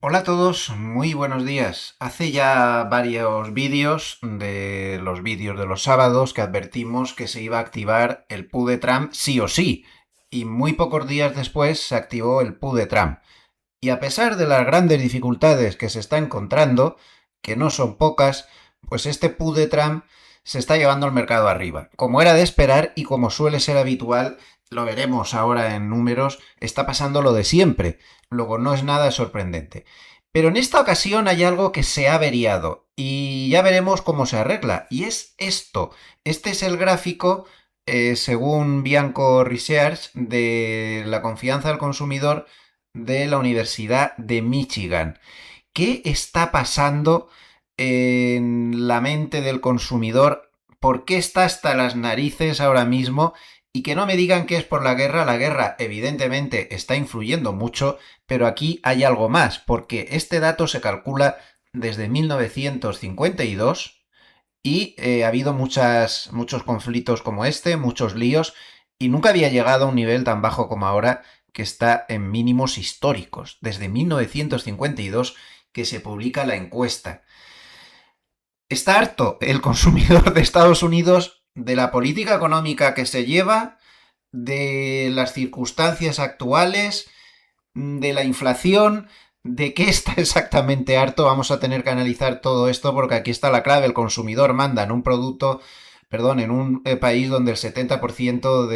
Hola a todos, muy buenos días. Hace ya varios vídeos de los vídeos de los sábados que advertimos que se iba a activar el PU de Trump sí o sí, y muy pocos días después se activó el PU de Trump. Y a pesar de las grandes dificultades que se está encontrando, que no son pocas, pues este PU de Trump se está llevando al mercado arriba. Como era de esperar y como suele ser habitual, lo veremos ahora en números, está pasando lo de siempre. Luego no es nada sorprendente. Pero en esta ocasión hay algo que se ha averiado y ya veremos cómo se arregla. Y es esto. Este es el gráfico, según Bianco Research, de la confianza del consumidor de la Universidad de Michigan. ¿Qué está pasando en la mente del consumidor? ¿Por qué está hasta las narices ahora mismo? Y que no me digan que es por la guerra evidentemente está influyendo mucho, pero aquí hay algo más, porque este dato se calcula desde 1952 y ha habido muchos conflictos como este, muchos líos, y nunca había llegado a un nivel tan bajo como ahora, que está en mínimos históricos, desde 1952 que se publica la encuesta. Está harto el consumidor de Estados Unidos de la política económica que se lleva, de las circunstancias actuales, de la inflación, de qué está exactamente harto. Vamos a tener que analizar todo esto porque aquí está la clave. El consumidor manda en un producto, perdón, en un país donde el 70%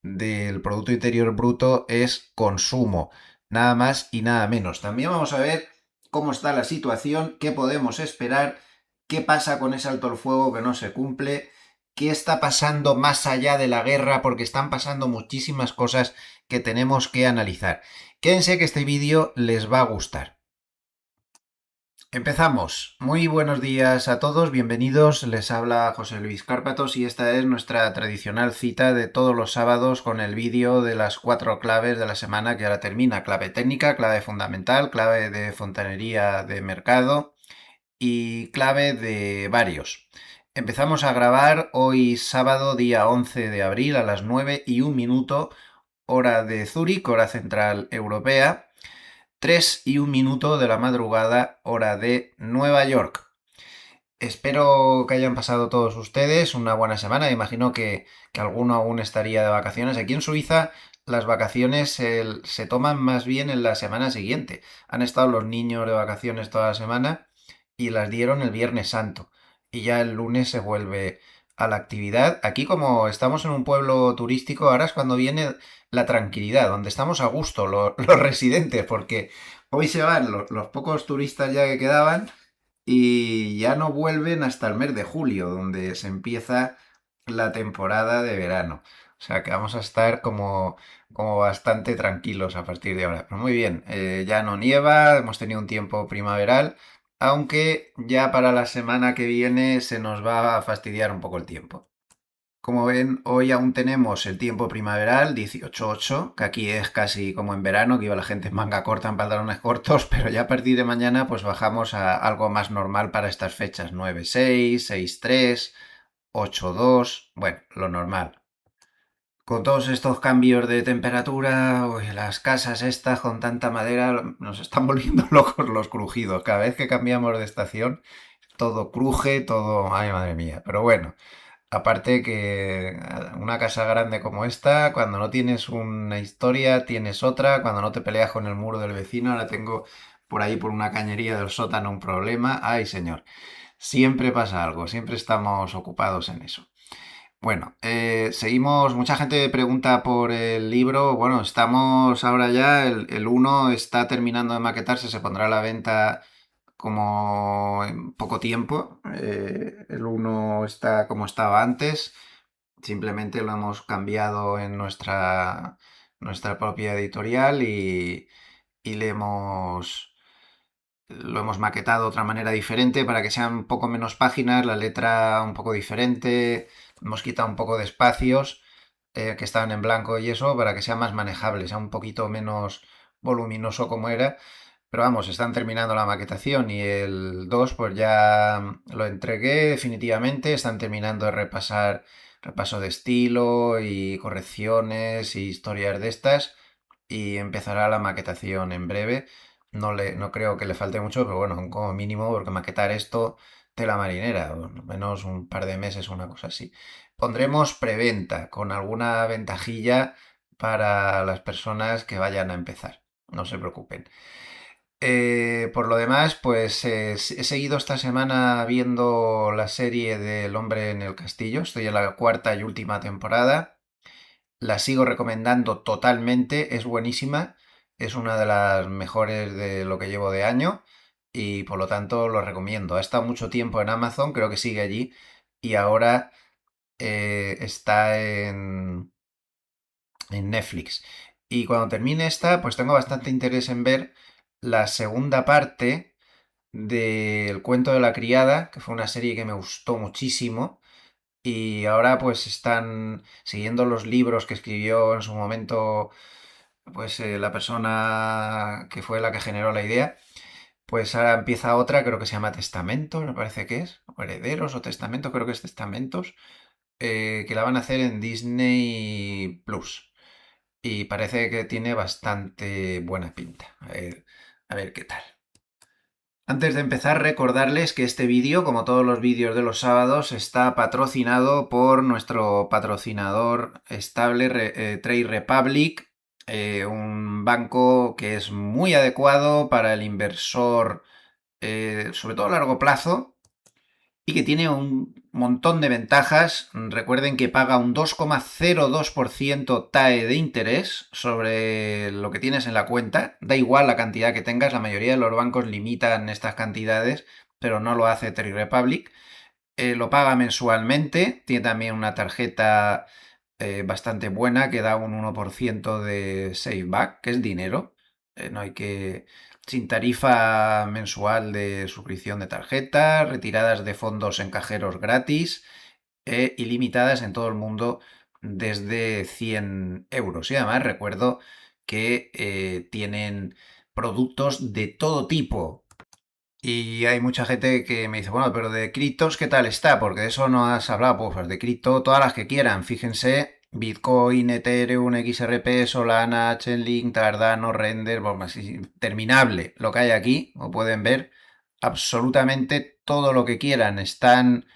del Producto Interior Bruto es consumo. Nada más y nada menos. También vamos a ver cómo está la situación, qué podemos esperar, qué pasa con ese alto el fuego que no se cumple, qué está pasando más allá de la guerra, porque están pasando muchísimas cosas que tenemos que analizar. Quédense que este vídeo les va a gustar. Empezamos. Muy buenos días a todos, bienvenidos. Les habla José Luis Cárpatos y esta es nuestra tradicional cita de todos los sábados con el vídeo de las 4 claves de la semana que ahora termina. Clave técnica, clave fundamental, clave de fontanería de mercado y clave de varios. Empezamos a grabar hoy sábado día 11 de abril a las 9:01 hora de Zúrich, hora central europea, 3:01 de la madrugada, hora de Nueva York. Espero que hayan pasado todos ustedes una buena semana. Imagino que alguno aún estaría de vacaciones. Aquí en Suiza las vacaciones se toman más bien en la semana siguiente. Han estado los niños de vacaciones toda la semana y las dieron el Viernes Santo. Y ya el lunes se vuelve a la actividad. Aquí como estamos en un pueblo turístico, ahora es cuando viene la tranquilidad, donde estamos a gusto los residentes, porque hoy se van los pocos turistas ya que quedaban y ya no vuelven hasta el mes de julio, donde se empieza la temporada de verano. O sea que vamos a estar como bastante tranquilos a partir de ahora. Pero muy bien, ya no nieva, hemos tenido un tiempo primaveral, aunque ya para la semana que viene se nos va a fastidiar un poco el tiempo. Como ven, hoy aún tenemos el tiempo primaveral, 18:08, que aquí es casi como en verano, que iba la gente en manga corta, en pantalones cortos, pero ya a partir de mañana pues bajamos a algo más normal para estas fechas, 9:06, 6:03, 8:02, bueno, lo normal. Con todos estos cambios de temperatura, uy, las casas estas con tanta madera, nos están volviendo locos los crujidos. Cada vez que cambiamos de estación, todo cruje, todo... Ay, madre mía. Pero bueno, aparte que una casa grande como esta, cuando no tienes una historia, tienes otra. Cuando no te peleas con el muro del vecino, ahora tengo por ahí por una cañería del sótano un problema. Ay, señor. Siempre pasa algo, siempre estamos ocupados en eso. Bueno, seguimos. Mucha gente pregunta por el libro. Bueno, estamos ahora ya. El uno está terminando de maquetarse, se pondrá a la venta como en poco tiempo. El uno está como estaba antes. Simplemente lo hemos cambiado en nuestra propia editorial y lo hemos maquetado de otra manera diferente para que sean un poco menos páginas, la letra un poco diferente. Hemos quitado un poco de espacios que estaban en blanco y eso para que sea más manejable, sea un poquito menos voluminoso como era. Pero vamos, están terminando la maquetación y el 2 pues ya lo entregué definitivamente. Están terminando de repasar repaso de estilo y correcciones y historias de estas y empezará la maquetación en breve. No creo que le falte mucho, pero bueno, como mínimo, porque maquetar esto, tela marinera, o al menos un par de meses o una cosa así. Pondremos preventa con alguna ventajilla para las personas que vayan a empezar. No se preocupen. Por lo demás, pues he seguido esta semana viendo la serie del Hombre en el Castillo. Estoy en la cuarta y última temporada. La sigo recomendando totalmente, es buenísima, es una de las mejores de lo que llevo de año y por lo tanto lo recomiendo. Ha estado mucho tiempo en Amazon, creo que sigue allí y ahora está en Netflix. Y cuando termine esta, pues tengo bastante interés en ver la segunda parte del Cuento de la Criada, que fue una serie que me gustó muchísimo y ahora pues están siguiendo los libros que escribió en su momento pues la persona que fue la que generó la idea. Pues ahora empieza otra, creo que se llama Testamentos, me parece que es, o Herederos o Testamentos, creo que es Testamentos, que la van a hacer en Disney Plus. Y parece que tiene bastante buena pinta. A ver qué tal. Antes de empezar, recordarles que este vídeo, como todos los vídeos de los sábados, está patrocinado por nuestro patrocinador estable, Trade Republic, un banco que es muy adecuado para el inversor, sobre todo a largo plazo, y que tiene un montón de ventajas. Recuerden que paga un 2,02% TAE de interés sobre lo que tienes en la cuenta. Da igual la cantidad que tengas, la mayoría de los bancos limitan estas cantidades, pero no lo hace Trade Republic. Lo paga mensualmente, tiene también una tarjeta bastante buena que da un 1% de Saveback, que es dinero. No hay que... Sin tarifa mensual de suscripción de tarjeta, retiradas de fondos en cajeros gratis e ilimitadas en todo el mundo desde 100 euros. Y además recuerdo que tienen productos de todo tipo. Y hay mucha gente que me dice, bueno, pero de criptos, ¿qué tal está? Porque de eso no has hablado. Pues de cripto, todas las que quieran. Fíjense, Bitcoin, Ethereum, XRP, Solana, Chainlink, Cardano, Render, bueno, así, interminable lo que hay aquí. Como pueden ver, absolutamente todo lo que quieran. Están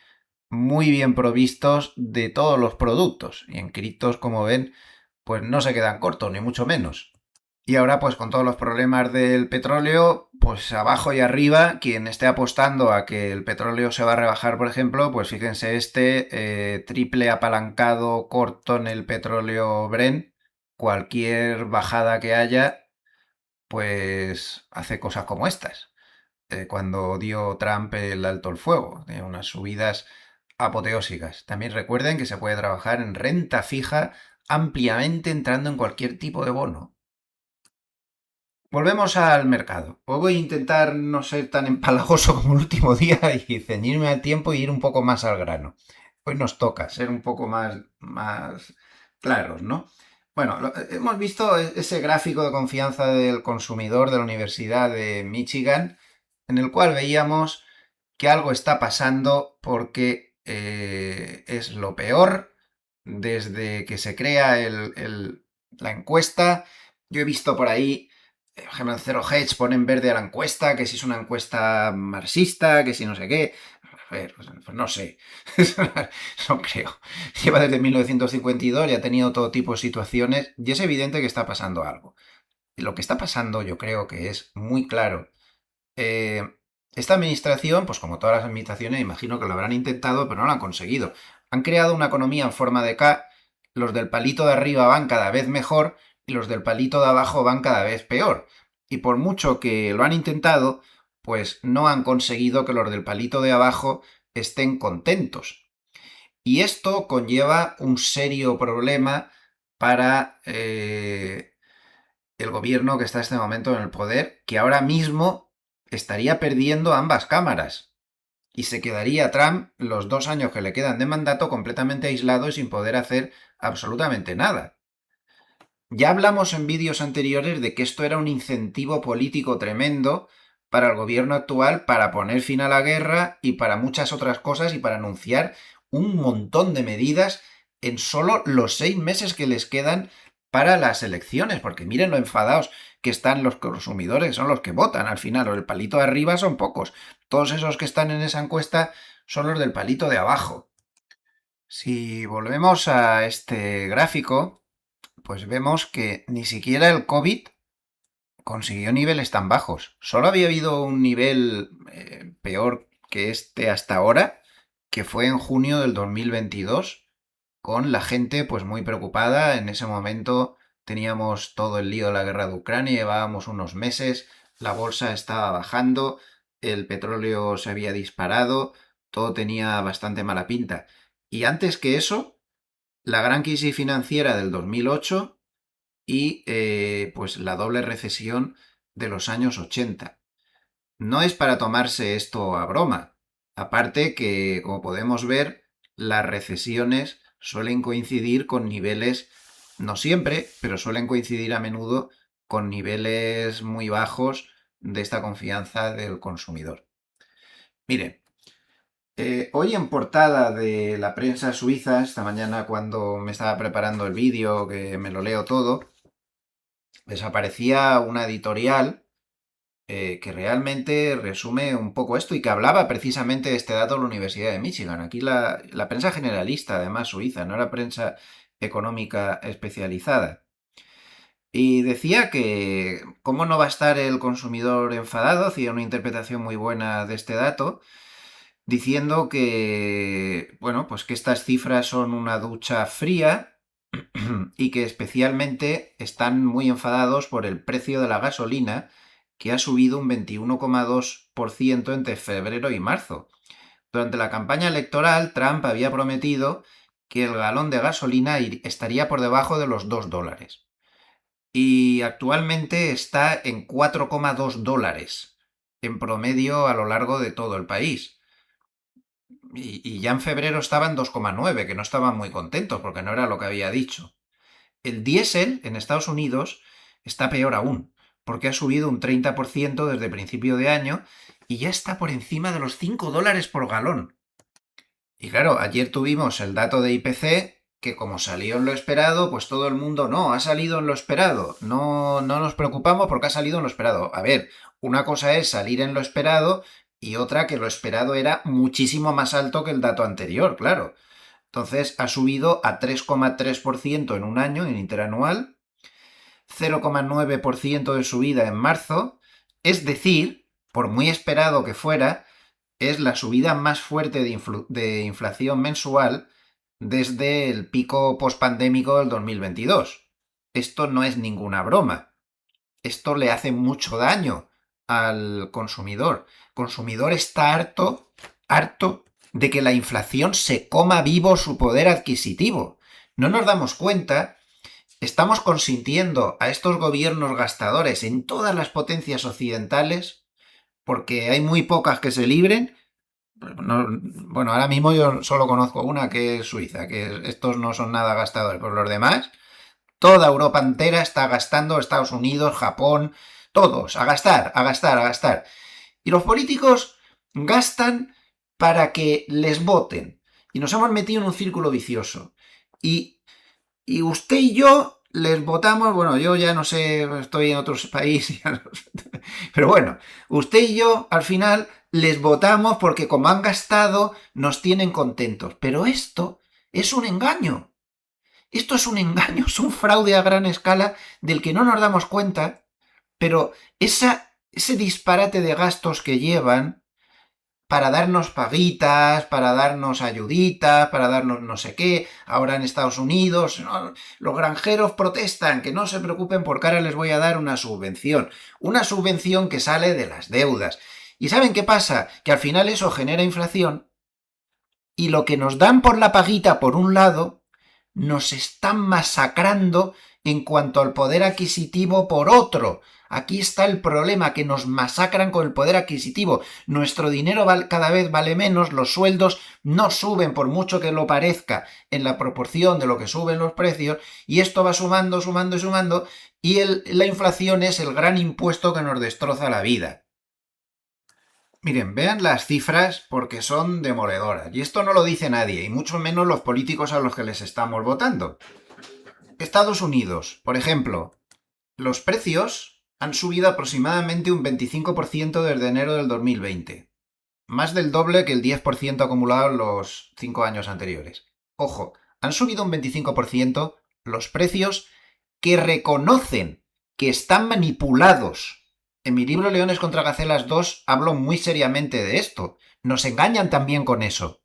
muy bien provistos de todos los productos. Y en criptos, como ven, pues no se quedan cortos, ni mucho menos. Y ahora, pues con todos los problemas del petróleo, pues abajo y arriba, quien esté apostando a que el petróleo se va a rebajar, por ejemplo, pues fíjense triple apalancado corto en el petróleo Brent, cualquier bajada que haya, pues hace cosas como estas. Cuando dio Trump el alto el fuego, de unas subidas apoteósicas. También recuerden que se puede trabajar en renta fija ampliamente entrando en cualquier tipo de bono. Volvemos al mercado. Hoy voy a intentar no ser tan empalagoso como el último día y ceñirme al tiempo y ir un poco más al grano. Hoy nos toca ser un poco más claros, ¿no? Bueno, hemos visto ese gráfico de confianza del consumidor de la Universidad de Michigan, en el cual veíamos que algo está pasando porque es lo peor desde que se crea la encuesta. Yo he visto por ahí por ejemplo, en Zero Hedge ponen verde a la encuesta, que si es una encuesta marxista, que si no sé qué. A ver, pues no sé. No creo. Lleva desde 1952 y ha tenido todo tipo de situaciones y es evidente que está pasando algo. Lo que está pasando yo creo que es muy claro. Eh, Esta administración, pues como todas las administraciones, imagino que lo habrán intentado, pero no lo han conseguido. Han creado una economía en forma de K, los del palito de arriba van cada vez mejor y los del palito de abajo van cada vez peor. Y por mucho que lo han intentado, pues no han conseguido que los del palito de abajo estén contentos. Y esto conlleva un serio problema para el gobierno que está en este momento en el poder, que ahora mismo estaría perdiendo ambas cámaras. Y se quedaría Trump los 2 años que le quedan de mandato completamente aislado y sin poder hacer absolutamente nada. Ya hablamos en vídeos anteriores de que esto era un incentivo político tremendo para el gobierno actual para poner fin a la guerra y para muchas otras cosas y para anunciar un montón de medidas en solo los 6 meses que les quedan para las elecciones, porque miren lo enfadados que están los consumidores, son los que votan al final, o el palito de arriba son pocos. Todos esos que están en esa encuesta son los del palito de abajo. Si volvemos a este gráfico, pues vemos que ni siquiera el COVID consiguió niveles tan bajos. Solo había habido un nivel peor que este hasta ahora, que fue en junio del 2022, con la gente pues muy preocupada. En ese momento teníamos todo el lío de la guerra de Ucrania, llevábamos unos meses, la bolsa estaba bajando, el petróleo se había disparado, todo tenía bastante mala pinta. Y antes que eso, la gran crisis financiera del 2008 y pues la doble recesión de los años 80. No es para tomarse esto a broma. Aparte que, como podemos ver, las recesiones suelen coincidir con niveles, no siempre, pero suelen coincidir a menudo con niveles muy bajos de esta confianza del consumidor. Miren, hoy en portada de la prensa suiza, esta mañana cuando me estaba preparando el vídeo, que me lo leo todo, desaparecía una editorial que realmente resume un poco esto y que hablaba precisamente de este dato de la Universidad de Michigan. Aquí la prensa generalista, además suiza, no era prensa económica especializada. Y decía que cómo no va a estar el consumidor enfadado, hacía una interpretación muy buena de este dato, diciendo que, bueno, pues que estas cifras son una ducha fría y que especialmente están muy enfadados por el precio de la gasolina, que ha subido un 21,2% entre febrero y marzo. Durante la campaña electoral, Trump había prometido que el galón de gasolina estaría por debajo de los $2. Y actualmente está en $4,2 en promedio a lo largo de todo el país. Y ya en febrero estaban 2,9, que no estaban muy contentos porque no era lo que había dicho. El diésel en Estados Unidos está peor aún, porque ha subido un 30% desde principio de año y ya está por encima de los $5 por galón. Y claro, ayer tuvimos el dato de IPC, que como salió en lo esperado, pues todo el mundo, no, ha salido en lo esperado, no, no nos preocupamos porque ha salido en lo esperado. A ver, una cosa es salir en lo esperado y otra que lo esperado era muchísimo más alto que el dato anterior, claro. Entonces ha subido a 3,3% en un año, en interanual, 0,9% de subida en marzo, es decir, por muy esperado que fuera, es la subida más fuerte de inflación mensual desde el pico pospandémico del 2022. Esto no es ninguna broma. Esto le hace mucho daño al consumidor. El consumidor está harto de que la inflación se coma vivo su poder adquisitivo. No nos damos cuenta, estamos consintiendo a estos gobiernos gastadores en todas las potencias occidentales porque hay muy pocas que se libren. No, bueno, ahora mismo yo solo conozco una que es Suiza, que estos no son nada gastadores, pero los demás, toda Europa entera está gastando, Estados Unidos, Japón, todos, a gastar, a gastar, a gastar. Y los políticos gastan para que les voten. Y nos hemos metido en un círculo vicioso. Y usted y yo les votamos, bueno, yo ya no sé, estoy en otros países, pero bueno, usted y yo al final les votamos porque como han gastado nos tienen contentos. Pero esto es un engaño. Esto es un engaño, es un fraude a gran escala del que no nos damos cuenta, pero ese disparate de gastos que llevan para darnos paguitas, para darnos ayuditas, para darnos no sé qué. Ahora en Estados Unidos, ¿no? Los granjeros protestan, que no se preocupen porque ahora les voy a dar una subvención. Una subvención que sale de las deudas. ¿Y saben qué pasa? Que al final eso genera inflación y lo que nos dan por la paguita por un lado, nos están masacrando en cuanto al poder adquisitivo por otro. Aquí está el problema, que nos masacran con el poder adquisitivo. Nuestro dinero cada vez vale menos, los sueldos no suben por mucho que lo parezca en la proporción de lo que suben los precios, y esto va sumando, sumando y sumando, y la inflación es el gran impuesto que nos destroza la vida. Miren, vean las cifras porque son demoledoras. Y esto no lo dice nadie, y mucho menos los políticos a los que les estamos votando. Estados Unidos, por ejemplo, los precios han subido aproximadamente un 25% desde enero del 2020. Más del doble que el 10% acumulado en los 5 años anteriores. Ojo, han subido un 25% los precios que reconocen que están manipulados. En mi libro Leones contra Gacelas 2 hablo muy seriamente de esto. Nos engañan también con eso.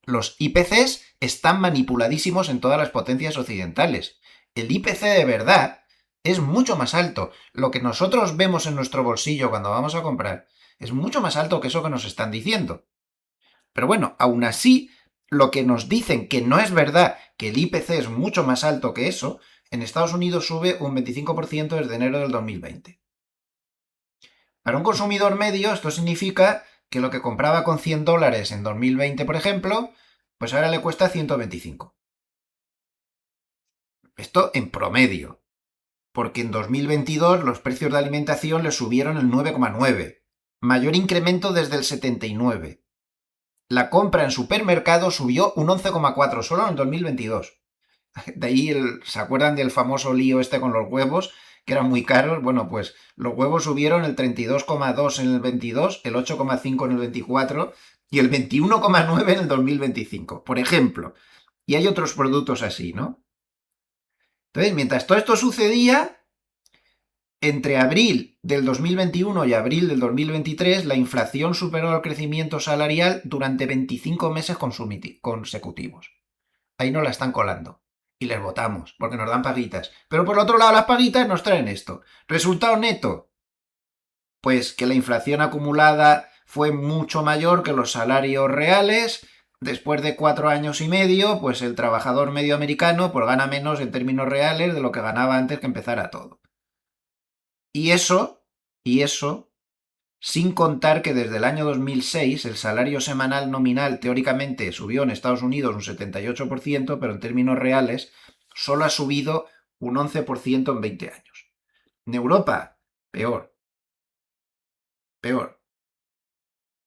Los IPCs están manipuladísimos en todas las potencias occidentales. El IPC de verdad es mucho más alto. Lo que nosotros vemos en nuestro bolsillo cuando vamos a comprar es mucho más alto que eso que nos están diciendo. Pero bueno, aún así, lo que nos dicen que no es verdad, que el IPC es mucho más alto que eso, en Estados Unidos sube un 25% desde enero del 2020. Para un consumidor medio, esto significa que lo que compraba con $100 en 2020, por ejemplo, pues ahora le cuesta 125. Esto en promedio, porque en 2022 los precios de alimentación le subieron el 9,9, mayor incremento desde el 79. La compra en supermercado subió un 11,4 solo en 2022. De ahí, ¿se acuerdan del famoso lío este con los huevos? Que eran muy caros. Bueno, pues los huevos subieron el 32,2 en el 22, el 8,5 en el 24 y el 21,9 en el 2025, por ejemplo. Y hay otros productos así, ¿no? Entonces, mientras todo esto sucedía, entre abril del 2021 y abril del 2023, la inflación superó el crecimiento salarial durante 25 meses consecutivos. Ahí nos la están colando. Y les votamos, porque nos dan paguitas. Pero por otro lado, las paguitas nos traen esto. Resultado neto, pues que la inflación acumulada fue mucho mayor que los salarios reales. Después de 4 años y medio, pues el trabajador medio americano pues gana menos en términos reales de lo que ganaba antes que empezara todo. Y eso, sin contar que desde el año 2006 el salario semanal nominal teóricamente subió en Estados Unidos un 78%, pero en términos reales solo ha subido un 11% en 20 años. En Europa, peor. Peor.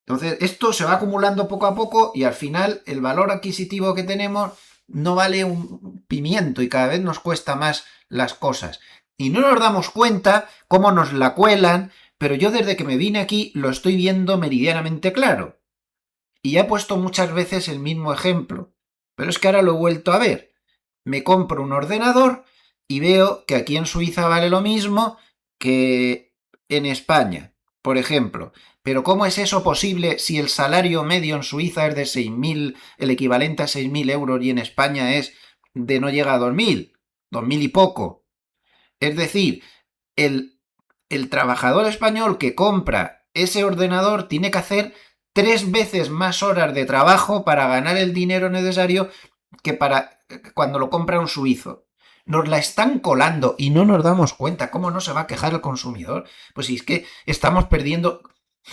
Entonces, esto se va acumulando poco a poco y al final el valor adquisitivo que tenemos no vale un pimiento y cada vez nos cuesta más las cosas. Y no nos damos cuenta cómo nos la cuelan, pero yo desde que me vine aquí lo estoy viendo meridianamente claro. Y ya he puesto muchas veces el mismo ejemplo, pero es que ahora lo he vuelto a ver. Me compro un ordenador y veo que aquí en Suiza vale lo mismo que en España, por ejemplo. Pero ¿cómo es eso posible si el salario medio en Suiza es de 6.000, el equivalente a 6.000 euros, y en España es de no llega a 2.000, 2.000 y poco? Es decir, el trabajador español que compra ese ordenador tiene que hacer 3 veces más horas de trabajo para ganar el dinero necesario que para cuando lo compra un suizo. Nos la están colando y no nos damos cuenta. ¿Cómo no se va a quejar el consumidor? Pues si es que estamos perdiendo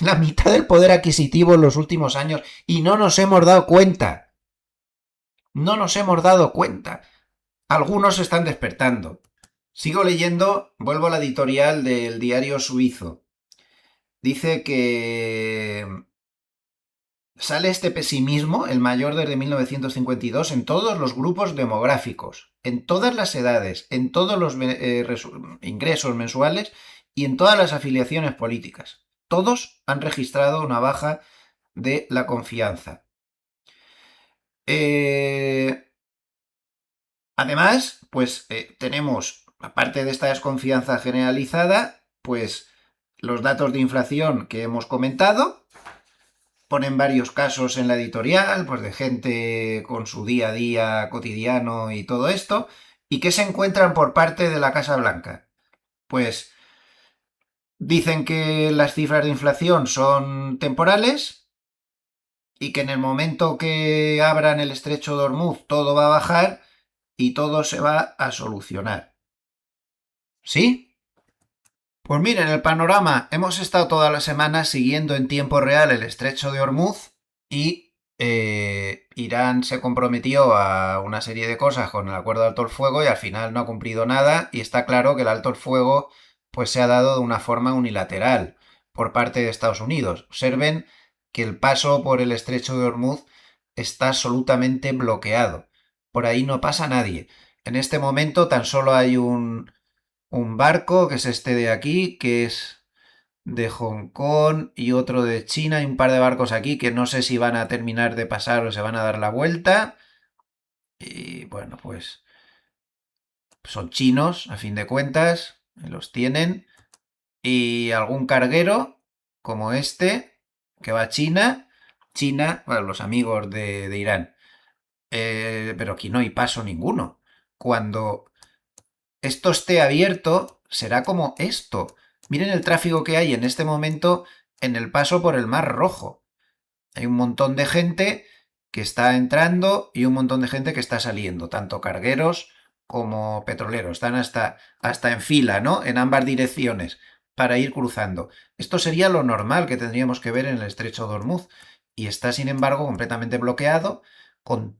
la mitad del poder adquisitivo en los últimos años y no nos hemos dado cuenta. No nos hemos dado cuenta. Algunos se están despertando. Sigo leyendo, vuelvo a la editorial del diario suizo. Dice que sale este pesimismo, el mayor desde 1952, en todos los grupos demográficos, en todas las edades, en todos los ingresos mensuales y en todas las afiliaciones políticas. Todos han registrado una baja de la confianza. Además, pues tenemos, aparte de esta desconfianza generalizada, pues los datos de inflación que hemos comentado. Ponen varios casos en la editorial, pues de gente con su día a día cotidiano y todo esto, y que se encuentran por parte de la Casa Blanca. Pues dicen que las cifras de inflación son temporales y que en el momento que abran el estrecho de Hormuz todo va a bajar y todo se va a solucionar. ¿Sí? Pues miren, el panorama, hemos estado toda la semana siguiendo en tiempo real el estrecho de Hormuz y Irán se comprometió a una serie de cosas con el acuerdo de alto el fuego y al final no ha cumplido nada, y está claro que el alto el fuego pues se ha dado de una forma unilateral por parte de Estados Unidos. Observen que el paso por el estrecho de Hormuz está absolutamente bloqueado. Por ahí no pasa nadie. En este momento tan solo hay un barco, que es este de aquí, que es de Hong Kong y otro de China. Hay un par de barcos aquí que no sé si van a terminar de pasar o se van a dar la vuelta. Y bueno, pues son chinos, a fin de cuentas, los tienen. Y algún carguero, como este, que va a China. China, bueno, los amigos de Irán. Pero aquí no hay paso ninguno. Cuando esto esté abierto, será como esto. Miren el tráfico que hay en este momento en el paso por el Mar Rojo. Hay un montón de gente que está entrando y un montón de gente que está saliendo, tanto cargueros como petroleros. Están hasta en fila, ¿no? En ambas direcciones para ir cruzando. Esto sería lo normal que tendríamos que ver en el estrecho de Hormuz. Y está, sin embargo, completamente bloqueado con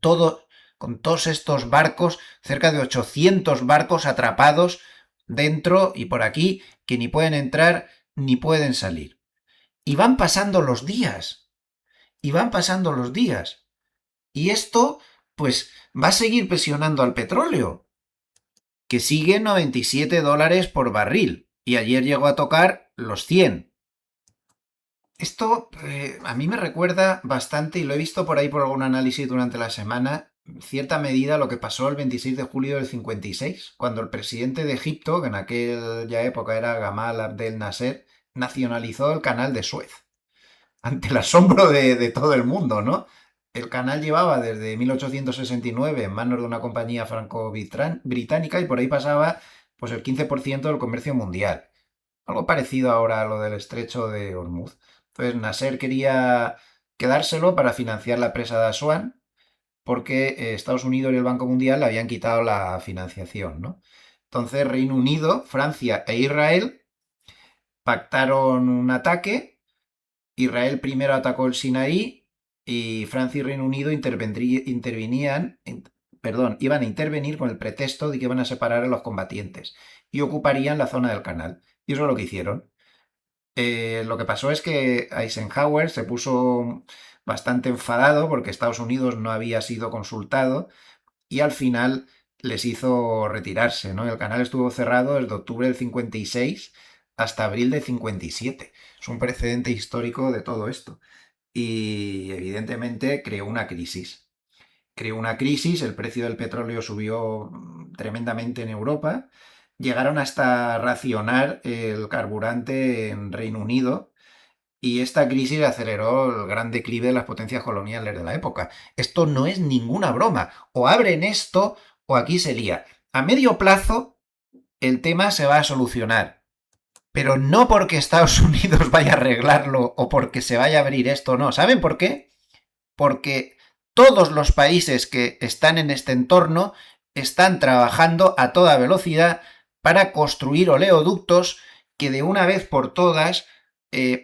con todos estos barcos, cerca de 800 barcos atrapados dentro y por aquí, que ni pueden entrar ni pueden salir. Y van pasando los días y van pasando los días. Y esto, pues, va a seguir presionando al petróleo, que sigue $97 por barril. Y ayer llegó a tocar los 100. Esto a mí me recuerda bastante, y lo he visto por ahí por algún análisis durante la semana, en cierta medida lo que pasó el 26 de julio del 56, cuando el presidente de Egipto, que en aquella época era Gamal Abdel Nasser, nacionalizó el canal de Suez ante el asombro de todo el mundo, ¿no? El canal llevaba desde 1869 en manos de una compañía franco-británica y por ahí pasaba pues el 15% del comercio mundial. Algo parecido ahora a lo del estrecho de Hormuz. Entonces Nasser quería quedárselo para financiar la presa de Asuán porque Estados Unidos y el Banco Mundial le habían quitado la financiación, ¿no? Entonces Reino Unido, Francia e Israel pactaron un ataque. Israel primero atacó el Sinaí y Francia y Reino Unido iban a intervenir con el pretexto de que iban a separar a los combatientes y ocuparían la zona del canal. Y eso es lo que hicieron. Lo que pasó es que Eisenhower se puso bastante enfadado porque Estados Unidos no había sido consultado y al final les hizo retirarse, ¿no? El canal estuvo cerrado desde octubre del 56 hasta abril del 57. Es un precedente histórico de todo esto. Y evidentemente creó una crisis. Creó una crisis, el precio del petróleo subió tremendamente en Europa. Llegaron hasta racionar el carburante en Reino Unido y esta crisis aceleró el gran declive de las potencias coloniales de la época. Esto no es ninguna broma. O abren esto o aquí se lía. A medio plazo el tema se va a solucionar. Pero no porque Estados Unidos vaya a arreglarlo o porque se vaya a abrir esto, no. ¿Saben por qué? Porque todos los países que están en este entorno están trabajando a toda velocidad para construir oleoductos que de una vez por todas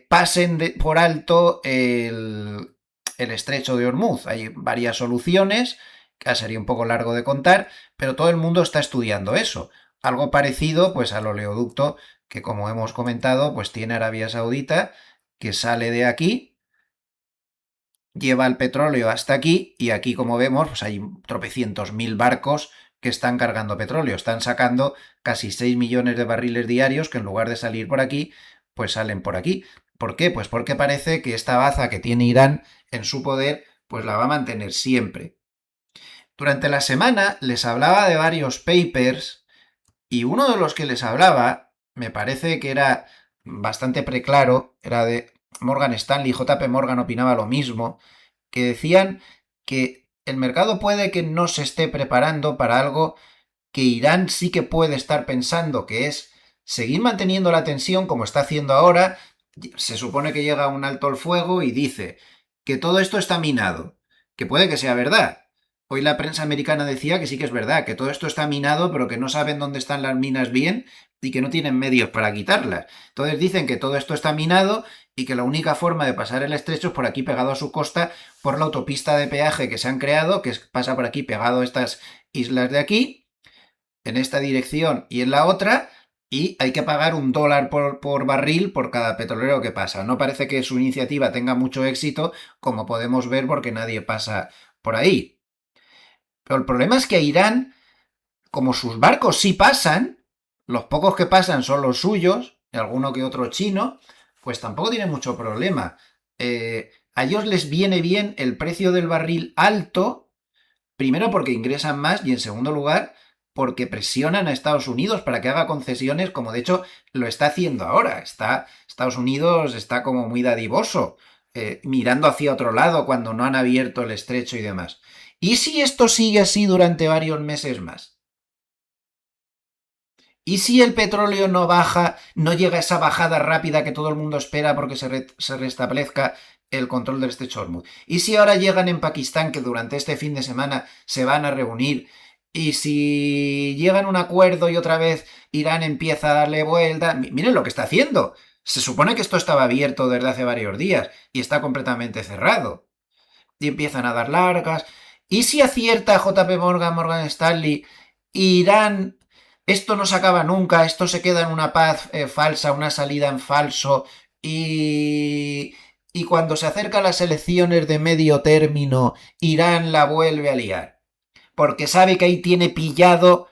pasen por alto el estrecho de Hormuz. Hay varias soluciones, que sería un poco largo de contar, pero todo el mundo está estudiando eso. Algo parecido pues al oleoducto que, como hemos comentado, pues tiene Arabia Saudita, que sale de aquí, lleva el petróleo hasta aquí y aquí, como vemos, pues hay tropecientos mil barcos que están cargando petróleo. Están sacando casi 6 millones de barriles diarios que en lugar de salir por aquí, pues salen por aquí. ¿Por qué? Pues porque parece que esta baza que tiene Irán en su poder, pues la va a mantener siempre. Durante la semana les hablaba de varios papers y uno de los que les hablaba, me parece que era bastante preclaro, era de Morgan Stanley. JP Morgan opinaba lo mismo, que decían que el mercado puede que no se esté preparando para algo que Irán sí que puede estar pensando, que es seguir manteniendo la tensión como está haciendo ahora. Se supone que llega a un alto el fuego y dice que todo esto está minado, que puede que sea verdad. Hoy la prensa americana decía que sí que es verdad, que todo esto está minado, pero que no saben dónde están las minas bien y que no tienen medios para quitarlas. Entonces dicen que todo esto está minado y que la única forma de pasar el estrecho es por aquí pegado a su costa, por la autopista de peaje que se han creado, que pasa por aquí pegado a estas islas de aquí, en esta dirección y en la otra, y hay que pagar $1 por barril por cada petrolero que pasa. No parece que su iniciativa tenga mucho éxito, como podemos ver, porque nadie pasa por ahí. Pero el problema es que a Irán Como sus barcos sí pasan, los pocos que pasan son los suyos, y alguno que otro chino, pues tampoco tiene mucho problema. A ellos les viene bien el precio del barril alto, primero porque ingresan más y en segundo lugar porque presionan a Estados Unidos para que haga concesiones, como de hecho lo está haciendo ahora. Estados Unidos está como muy dadivoso, mirando hacia otro lado cuando no han abierto el estrecho y demás. ¿Y si esto sigue así durante varios meses más? ¿Y si el petróleo no baja, no llega a esa bajada rápida que todo el mundo espera porque se restablezca el control del estrecho de Hormuz? ¿Y si ahora llegan en Pakistán, que durante este fin de semana se van a reunir? ¿Y si llegan a un acuerdo y otra vez Irán empieza a darle vuelta? Miren lo que está haciendo. Se supone que esto estaba abierto desde hace varios días y está completamente cerrado. Y empiezan a dar largas. ¿Y si acierta JP Morgan, Morgan Stanley, Irán, esto no se acaba nunca, esto se queda en una paz falsa, una salida en falso, y cuando se acercan las elecciones de medio término, Irán la vuelve a liar? Porque sabe que ahí tiene pillado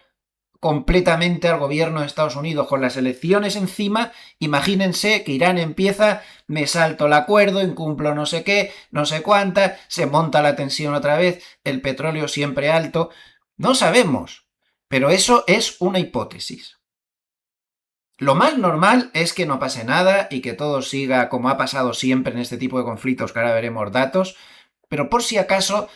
completamente al gobierno de Estados Unidos con las elecciones encima. Imagínense que Irán empieza, me salto el acuerdo, incumplo no sé qué, no sé cuánta, se monta la tensión otra vez, el petróleo siempre alto. No sabemos, pero eso es una hipótesis. Lo más normal es que no pase nada y que todo siga como ha pasado siempre en este tipo de conflictos, que ahora veremos datos, pero por si acaso,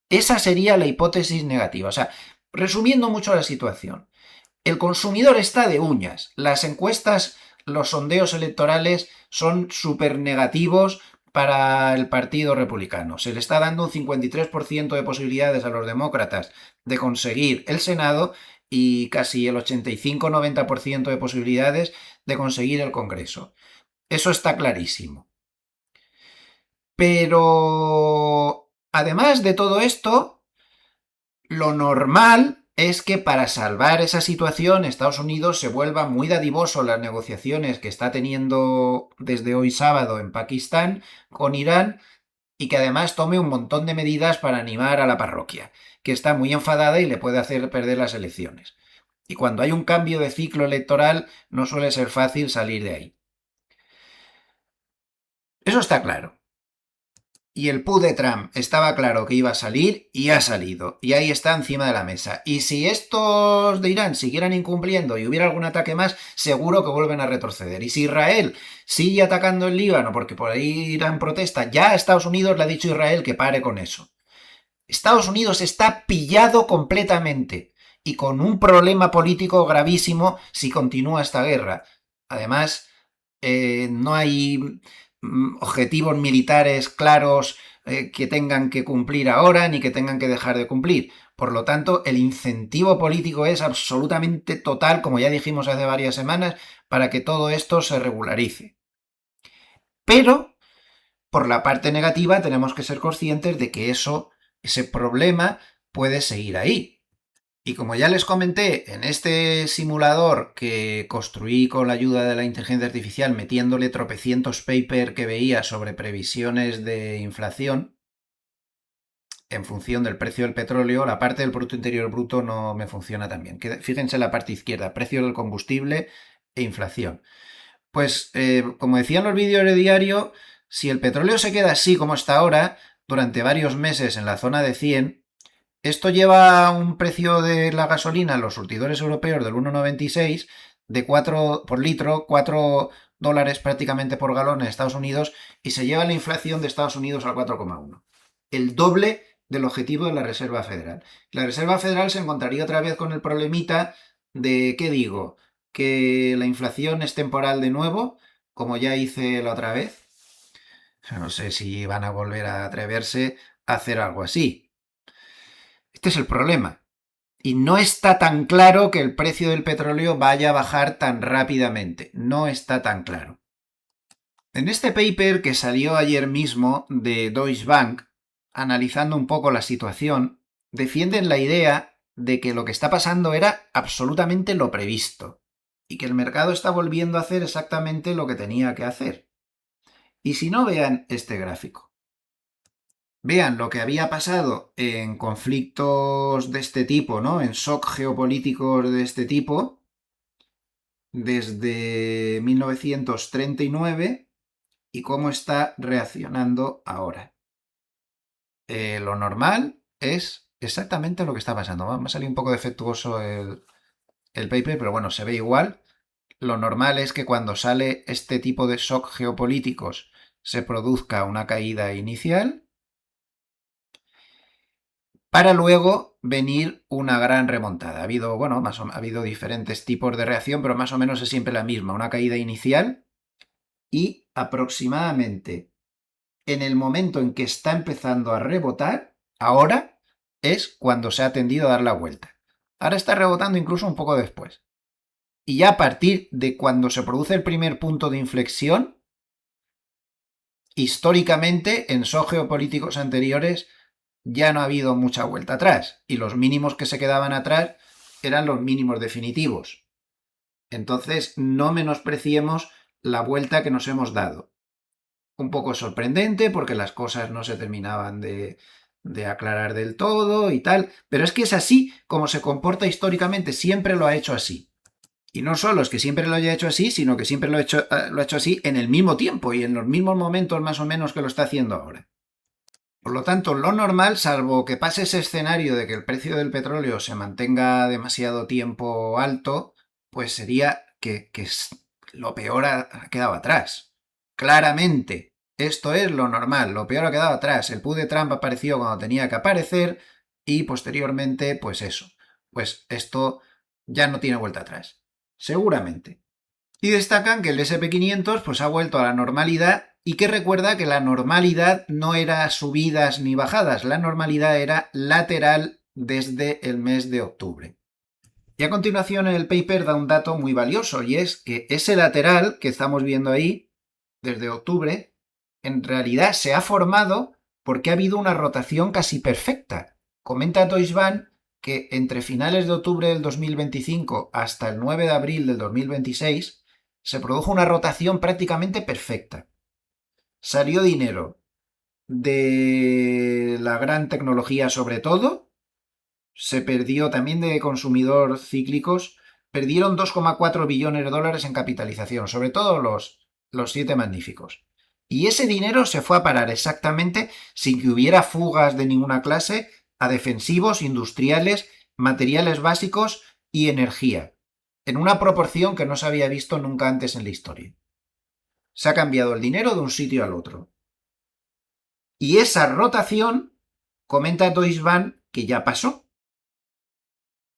esa sería la hipótesis negativa. O sea, resumiendo mucho la situación, el consumidor está de uñas. Las encuestas, los sondeos electorales son súper negativos para el Partido Republicano. Se le está dando un 53% de posibilidades a los demócratas de conseguir el Senado y casi el 85-90% de posibilidades de conseguir el Congreso. Eso está clarísimo. Pero, además de todo esto, lo normal es que para salvar esa situación Estados Unidos se vuelva muy dadivoso en las negociaciones que está teniendo desde hoy sábado en Pakistán con Irán y que además tome un montón de medidas para animar a la parroquia, que está muy enfadada y le puede hacer perder las elecciones. Y cuando hay un cambio de ciclo electoral no suele ser fácil salir de ahí. Eso está claro. Y el PU de Trump estaba claro que iba a salir y ha salido. Y ahí está encima de la mesa. Y si estos de Irán siguieran incumpliendo y hubiera algún ataque más, seguro que vuelven a retroceder. Y si Israel sigue atacando el Líbano porque por ahí Irán protesta, ya Estados Unidos le ha dicho a Israel que pare con eso. Estados Unidos está pillado completamente y con un problema político gravísimo si continúa esta guerra. Además, no hay objetivos militares claros que tengan que cumplir ahora ni que tengan que dejar de cumplir. Por lo tanto, el incentivo político es absolutamente total, como ya dijimos hace varias semanas, para que todo esto se regularice. Pero, por la parte negativa, tenemos que ser conscientes de que ese problema puede seguir ahí. Y como ya les comenté en este simulador que construí con la ayuda de la inteligencia artificial, metiéndole tropecientos papers que veía sobre previsiones de inflación en función del precio del petróleo, la parte del Producto Interior Bruto no me funciona tan bien. Fíjense en la parte izquierda, precio del combustible e inflación. Pues, como decían los vídeos de diario, si el petróleo se queda así como está ahora, durante varios meses en la zona de 100, esto lleva a un precio de la gasolina en los surtidores europeos del 1,96 de 4 por litro, 4 dólares prácticamente por galón en Estados Unidos, y se lleva la inflación de Estados Unidos al 4,1. El doble del objetivo de la Reserva Federal. La Reserva Federal se encontraría otra vez con el problemita de, ¿qué digo? Que la inflación es temporal de nuevo, como ya hice la otra vez. No sé si van a volver a atreverse a hacer algo así. Este es el problema. Y no está tan claro que el precio del petróleo vaya a bajar tan rápidamente. No está tan claro. En este paper que salió ayer mismo de Deutsche Bank, analizando un poco la situación, defienden la idea de que lo que está pasando era absolutamente lo previsto y que el mercado está volviendo a hacer exactamente lo que tenía que hacer. Y si no, vean este gráfico. vean lo que había pasado en conflictos de este tipo, ¿no? En shock geopolíticos de este tipo, desde 1939 y cómo está reaccionando ahora. Lo normal es exactamente lo que está pasando. Me ha salido un poco defectuoso el paper, pero bueno, se ve igual. Lo normal es que cuando sale este tipo de shock geopolíticos se produzca una caída inicial para luego venir una gran remontada. Ha habido, bueno, ha habido diferentes tipos de reacción, pero más o menos es siempre la misma. Una caída inicial y aproximadamente en el momento en que está empezando a rebotar, ahora es cuando se ha tendido a dar la vuelta. Ahora está rebotando incluso un poco después. Y ya a partir de cuando se produce el primer punto de inflexión, históricamente en shock geopolíticos anteriores ya no ha habido mucha vuelta atrás. Y los mínimos que se quedaban atrás eran los mínimos definitivos. Entonces no menospreciemos la vuelta que nos hemos dado. Un poco sorprendente porque las cosas no se terminaban de aclarar del todo y tal, pero es que es así como se comporta históricamente, siempre lo ha hecho así. Y no solo es que siempre lo haya hecho así, sino que siempre lo ha hecho así en el mismo tiempo y en los mismos momentos más o menos que lo está haciendo ahora. Por lo tanto, lo normal, salvo que pase ese escenario de que el precio del petróleo se mantenga demasiado tiempo alto, pues sería que lo peor ha quedado atrás. Claramente, esto es lo normal, lo peor ha quedado atrás. El PUD de Trump apareció cuando tenía que aparecer y posteriormente, pues eso. Pues esto ya no tiene vuelta atrás. Seguramente. Y destacan que el SP500 pues, ha vuelto a la normalidad y que recuerda que la normalidad no era subidas ni bajadas, la normalidad era lateral desde el mes de octubre. Y a continuación el paper da un dato muy valioso y es que ese lateral que estamos viendo ahí desde octubre en realidad se ha formado porque ha habido una rotación casi perfecta. Comenta Deutsche Bank que entre finales de octubre del 2025 hasta el 9 de abril del 2026 se produjo una rotación prácticamente perfecta. Salió dinero de la gran tecnología sobre todo, se perdió también de consumidor cíclicos, perdieron 2,4 billones de dólares en capitalización, sobre todo los siete magníficos. Y ese dinero se fue a parar exactamente sin que hubiera fugas de ninguna clase a defensivos, industriales, materiales básicos y energía, en una proporción que no se había visto nunca antes en la historia. Se ha cambiado el dinero de un sitio al otro. Y esa rotación, comenta Deutsche Bank, que ya pasó.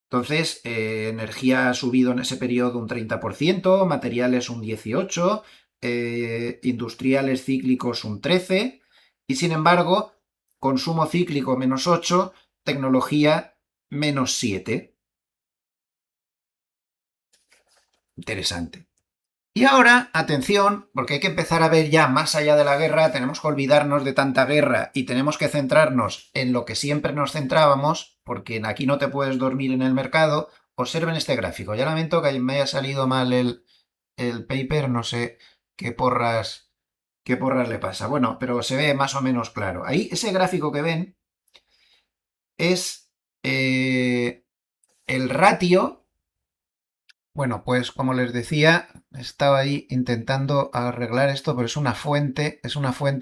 Entonces, energía ha subido en ese periodo un 30%, materiales un 18%, industriales cíclicos un 13%, y sin embargo, consumo cíclico menos 8%, tecnología menos 7%. Interesante. Y ahora, atención, porque hay que empezar a ver ya más allá de la guerra, tenemos que olvidarnos de tanta guerra y tenemos que centrarnos en lo que siempre nos centrábamos, porque aquí no te puedes dormir en el mercado. Observen este gráfico. Ya lamento que me haya salido mal el paper, no sé qué porras le pasa. Bueno, pero se ve más o menos claro. Ahí, ese gráfico que ven es el ratio. Bueno, pues como les decía, estaba ahí intentando arreglar esto, pero es una fuente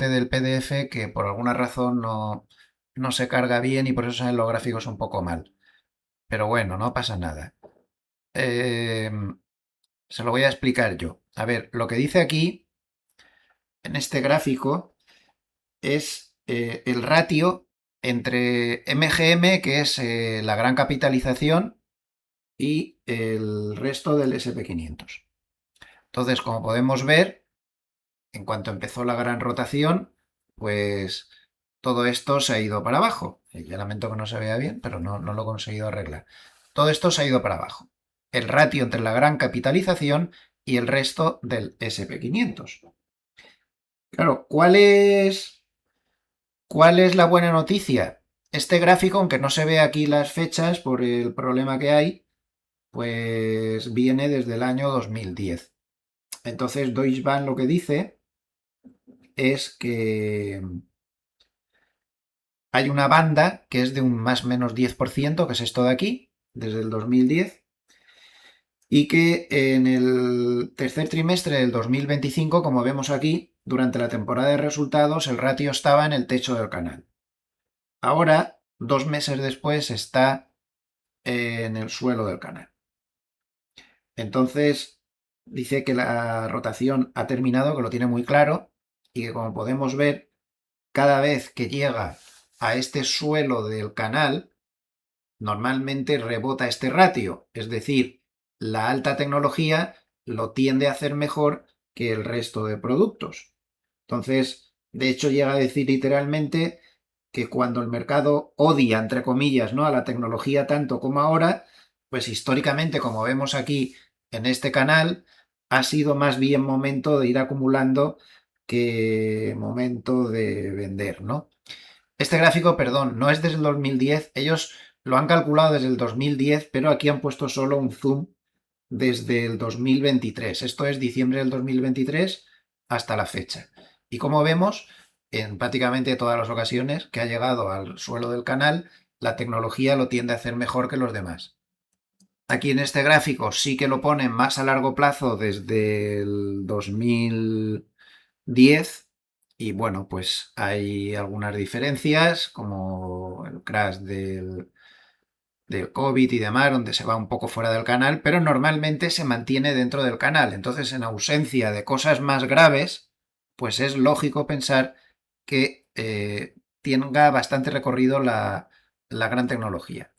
del PDF que por alguna razón no se carga bien y por eso salen los gráficos un poco mal. Pero bueno, no pasa nada. Eh, Se lo voy a explicar yo. A ver, lo que dice aquí, en este gráfico, es el ratio entre MGM, que es la gran capitalización, y el resto del SP500. Entonces, como podemos ver, en cuanto empezó la gran rotación, pues todo esto se ha ido para abajo. Ya lamento que no se vea bien, pero no lo he conseguido arreglar. Todo esto se ha ido para abajo. El ratio entre la gran capitalización y el resto del SP500. Claro, ¿cuál es la buena noticia? Este gráfico, aunque no se ve aquí las fechas por el problema que hay, pues viene desde el año 2010. Entonces Deutsche Bank lo que dice es hay una banda que es de un más o menos 10%, que es esto de aquí, desde el 2010, y que en el tercer trimestre del 2025, como vemos aquí, durante la temporada de resultados, el ratio estaba en el techo del canal. Ahora, 2 meses después, está en el suelo del canal. Entonces, dice que la rotación ha terminado, que lo tiene muy claro, y que como podemos ver, cada vez que llega a este suelo del canal, normalmente rebota este ratio, es decir, la alta tecnología lo tiende a hacer mejor que el resto de productos. Entonces, de hecho, llega a decir literalmente que cuando el mercado odia, entre comillas, ¿no?, a la tecnología tanto como ahora, pues históricamente, como vemos aquí en este canal, ha sido más bien momento de ir acumulando que momento de vender, ¿no? Este gráfico, perdón, no es desde el 2010, ellos lo han calculado desde el 2010, pero aquí han puesto solo un zoom desde el 2023. Esto es diciembre del 2023 hasta la fecha. Y como vemos, en prácticamente todas las ocasiones que ha llegado al suelo del canal, la tecnología lo tiende a hacer mejor que los demás. Aquí en este gráfico sí que lo ponen más a largo plazo desde el 2010 y bueno, pues hay algunas diferencias como el crash del COVID y demás, donde se va un poco fuera del canal, pero normalmente se mantiene dentro del canal. Entonces, en ausencia de cosas más graves, pues es lógico pensar que tenga bastante recorrido la gran tecnología.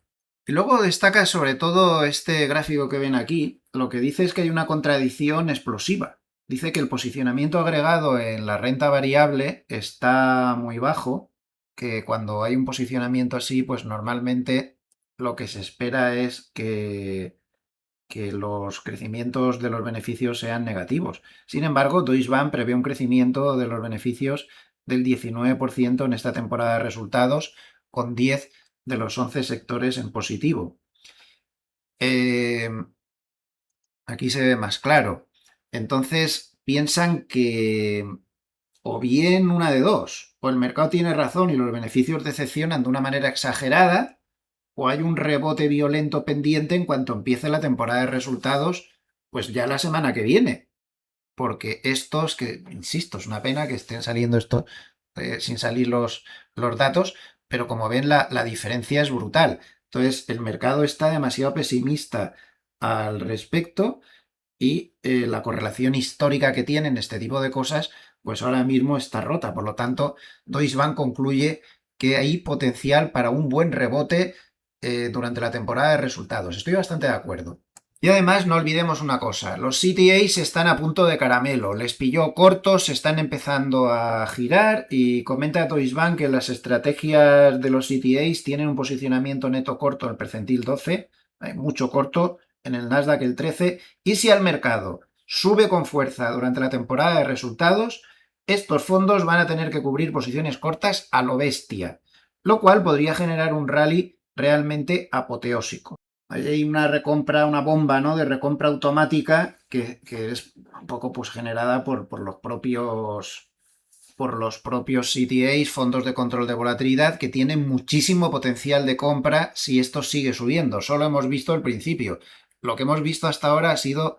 Y luego destaca sobre todo este gráfico que ven aquí, lo que dice es que hay una contradicción explosiva. Dice que el posicionamiento agregado en la renta variable está muy bajo, que cuando hay un posicionamiento así, pues normalmente lo que se espera es que los crecimientos de los beneficios sean negativos. Sin embargo, Deutsche Bank prevé un crecimiento de los beneficios del 19% en esta temporada de resultados, con 10 de los 11 sectores en positivo. Aquí se ve más claro. Entonces piensan que o bien una de dos, o el mercado tiene razón y los beneficios decepcionan de una manera exagerada, o hay un rebote violento pendiente en cuanto empiece la temporada de resultados, pues ya la semana que viene. Porque estos, que insisto, es una pena que estén saliendo esto sin salir los datos, pero como ven la diferencia es brutal. Entonces el mercado está demasiado pesimista al respecto y la correlación histórica que tienen este tipo de cosas, pues ahora mismo está rota. Por lo tanto, Deutsche Bank concluye que hay potencial para un buen rebote durante la temporada de resultados. Estoy bastante de acuerdo. Y además no olvidemos una cosa, los CTAs están a punto de caramelo, les pilló cortos, se están empezando a girar y comenta Deutsche Bank que las estrategias de los CTAs tienen un posicionamiento neto corto en el percentil 12, hay mucho corto, en el Nasdaq el 13, y si al mercado sube con fuerza durante la temporada de resultados, estos fondos van a tener que cubrir posiciones cortas a lo bestia, lo cual podría generar un rally realmente apoteósico. Hay una recompra, una bomba, ¿no?, de recompra automática que es un poco pues generada por los propios CTAs, fondos de control de volatilidad, que tienen muchísimo potencial de compra si esto sigue subiendo. Solo hemos visto el principio. Lo que hemos visto hasta ahora ha sido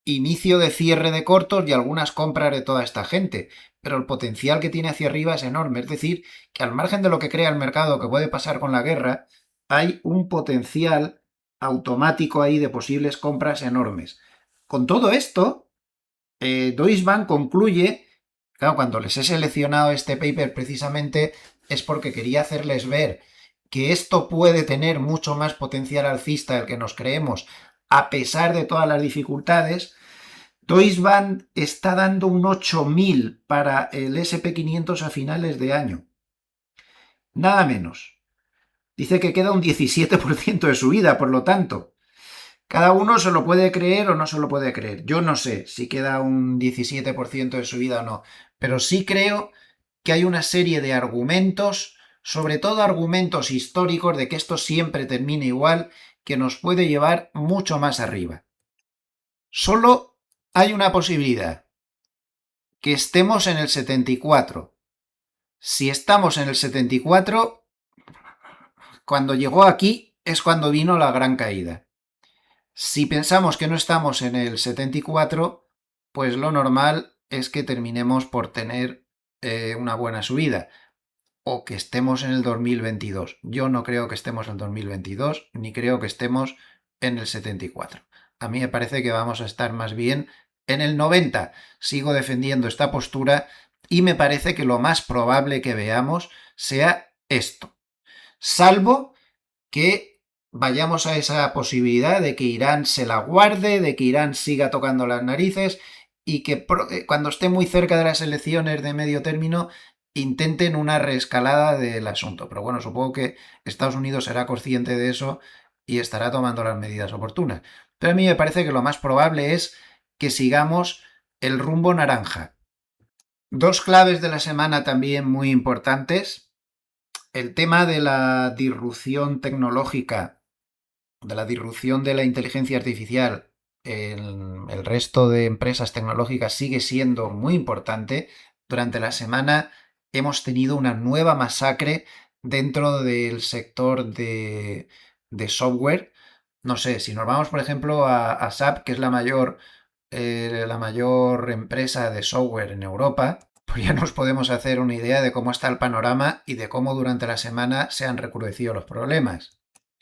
inicio de cierre de cortos y algunas compras de toda esta gente, pero el potencial que tiene hacia arriba es enorme. Es decir, que al margen de lo que crea el mercado que puede pasar con la guerra, hay un potencial automático ahí de posibles compras enormes. Con todo esto, Deutsche Bank concluye, claro, cuando les he seleccionado este paper precisamente es porque quería hacerles ver que esto puede tener mucho más potencial alcista del que nos creemos, a pesar de todas las dificultades. Deutsche Bank está dando un 8000 para el SP500 a finales de año. Nada menos. Dice que queda un 17% de subida, por lo tanto. Cada uno se lo puede creer o no se lo puede creer. Yo no sé si queda un 17% de subida o no, pero sí creo que hay una serie de argumentos, sobre todo argumentos históricos de que esto siempre termine igual, que nos puede llevar mucho más arriba. Solo hay una posibilidad, que estemos en el 74. Si estamos en el 74, cuando llegó aquí es cuando vino la gran caída. Si pensamos que no estamos en el 74, pues lo normal es que terminemos por tener una buena subida o que estemos en el 2022. Yo no creo que estemos en el 2022 ni creo que estemos en el 74. A mí me parece que vamos a estar más bien en el 90. Sigo defendiendo esta postura y me parece que lo más probable que veamos sea esto. Salvo que vayamos a esa posibilidad de que Irán se la guarde, de que Irán siga tocando las narices y que cuando esté muy cerca de las elecciones de medio término intenten una reescalada del asunto. Pero bueno, supongo que Estados Unidos será consciente de eso y estará tomando las medidas oportunas. Pero a mí me parece que lo más probable es que sigamos el rumbo naranja. Dos claves de la semana también muy importantes. El tema de la disrupción tecnológica, de la disrupción de la inteligencia artificial en el resto de empresas tecnológicas sigue siendo muy importante. Durante la semana hemos tenido una nueva masacre dentro del sector de software. No sé, si nos vamos, por ejemplo, a SAP, que es la mayor empresa de software en Europa, pues ya nos podemos hacer una idea de cómo está el panorama y de cómo durante la semana se han recrudecido los problemas.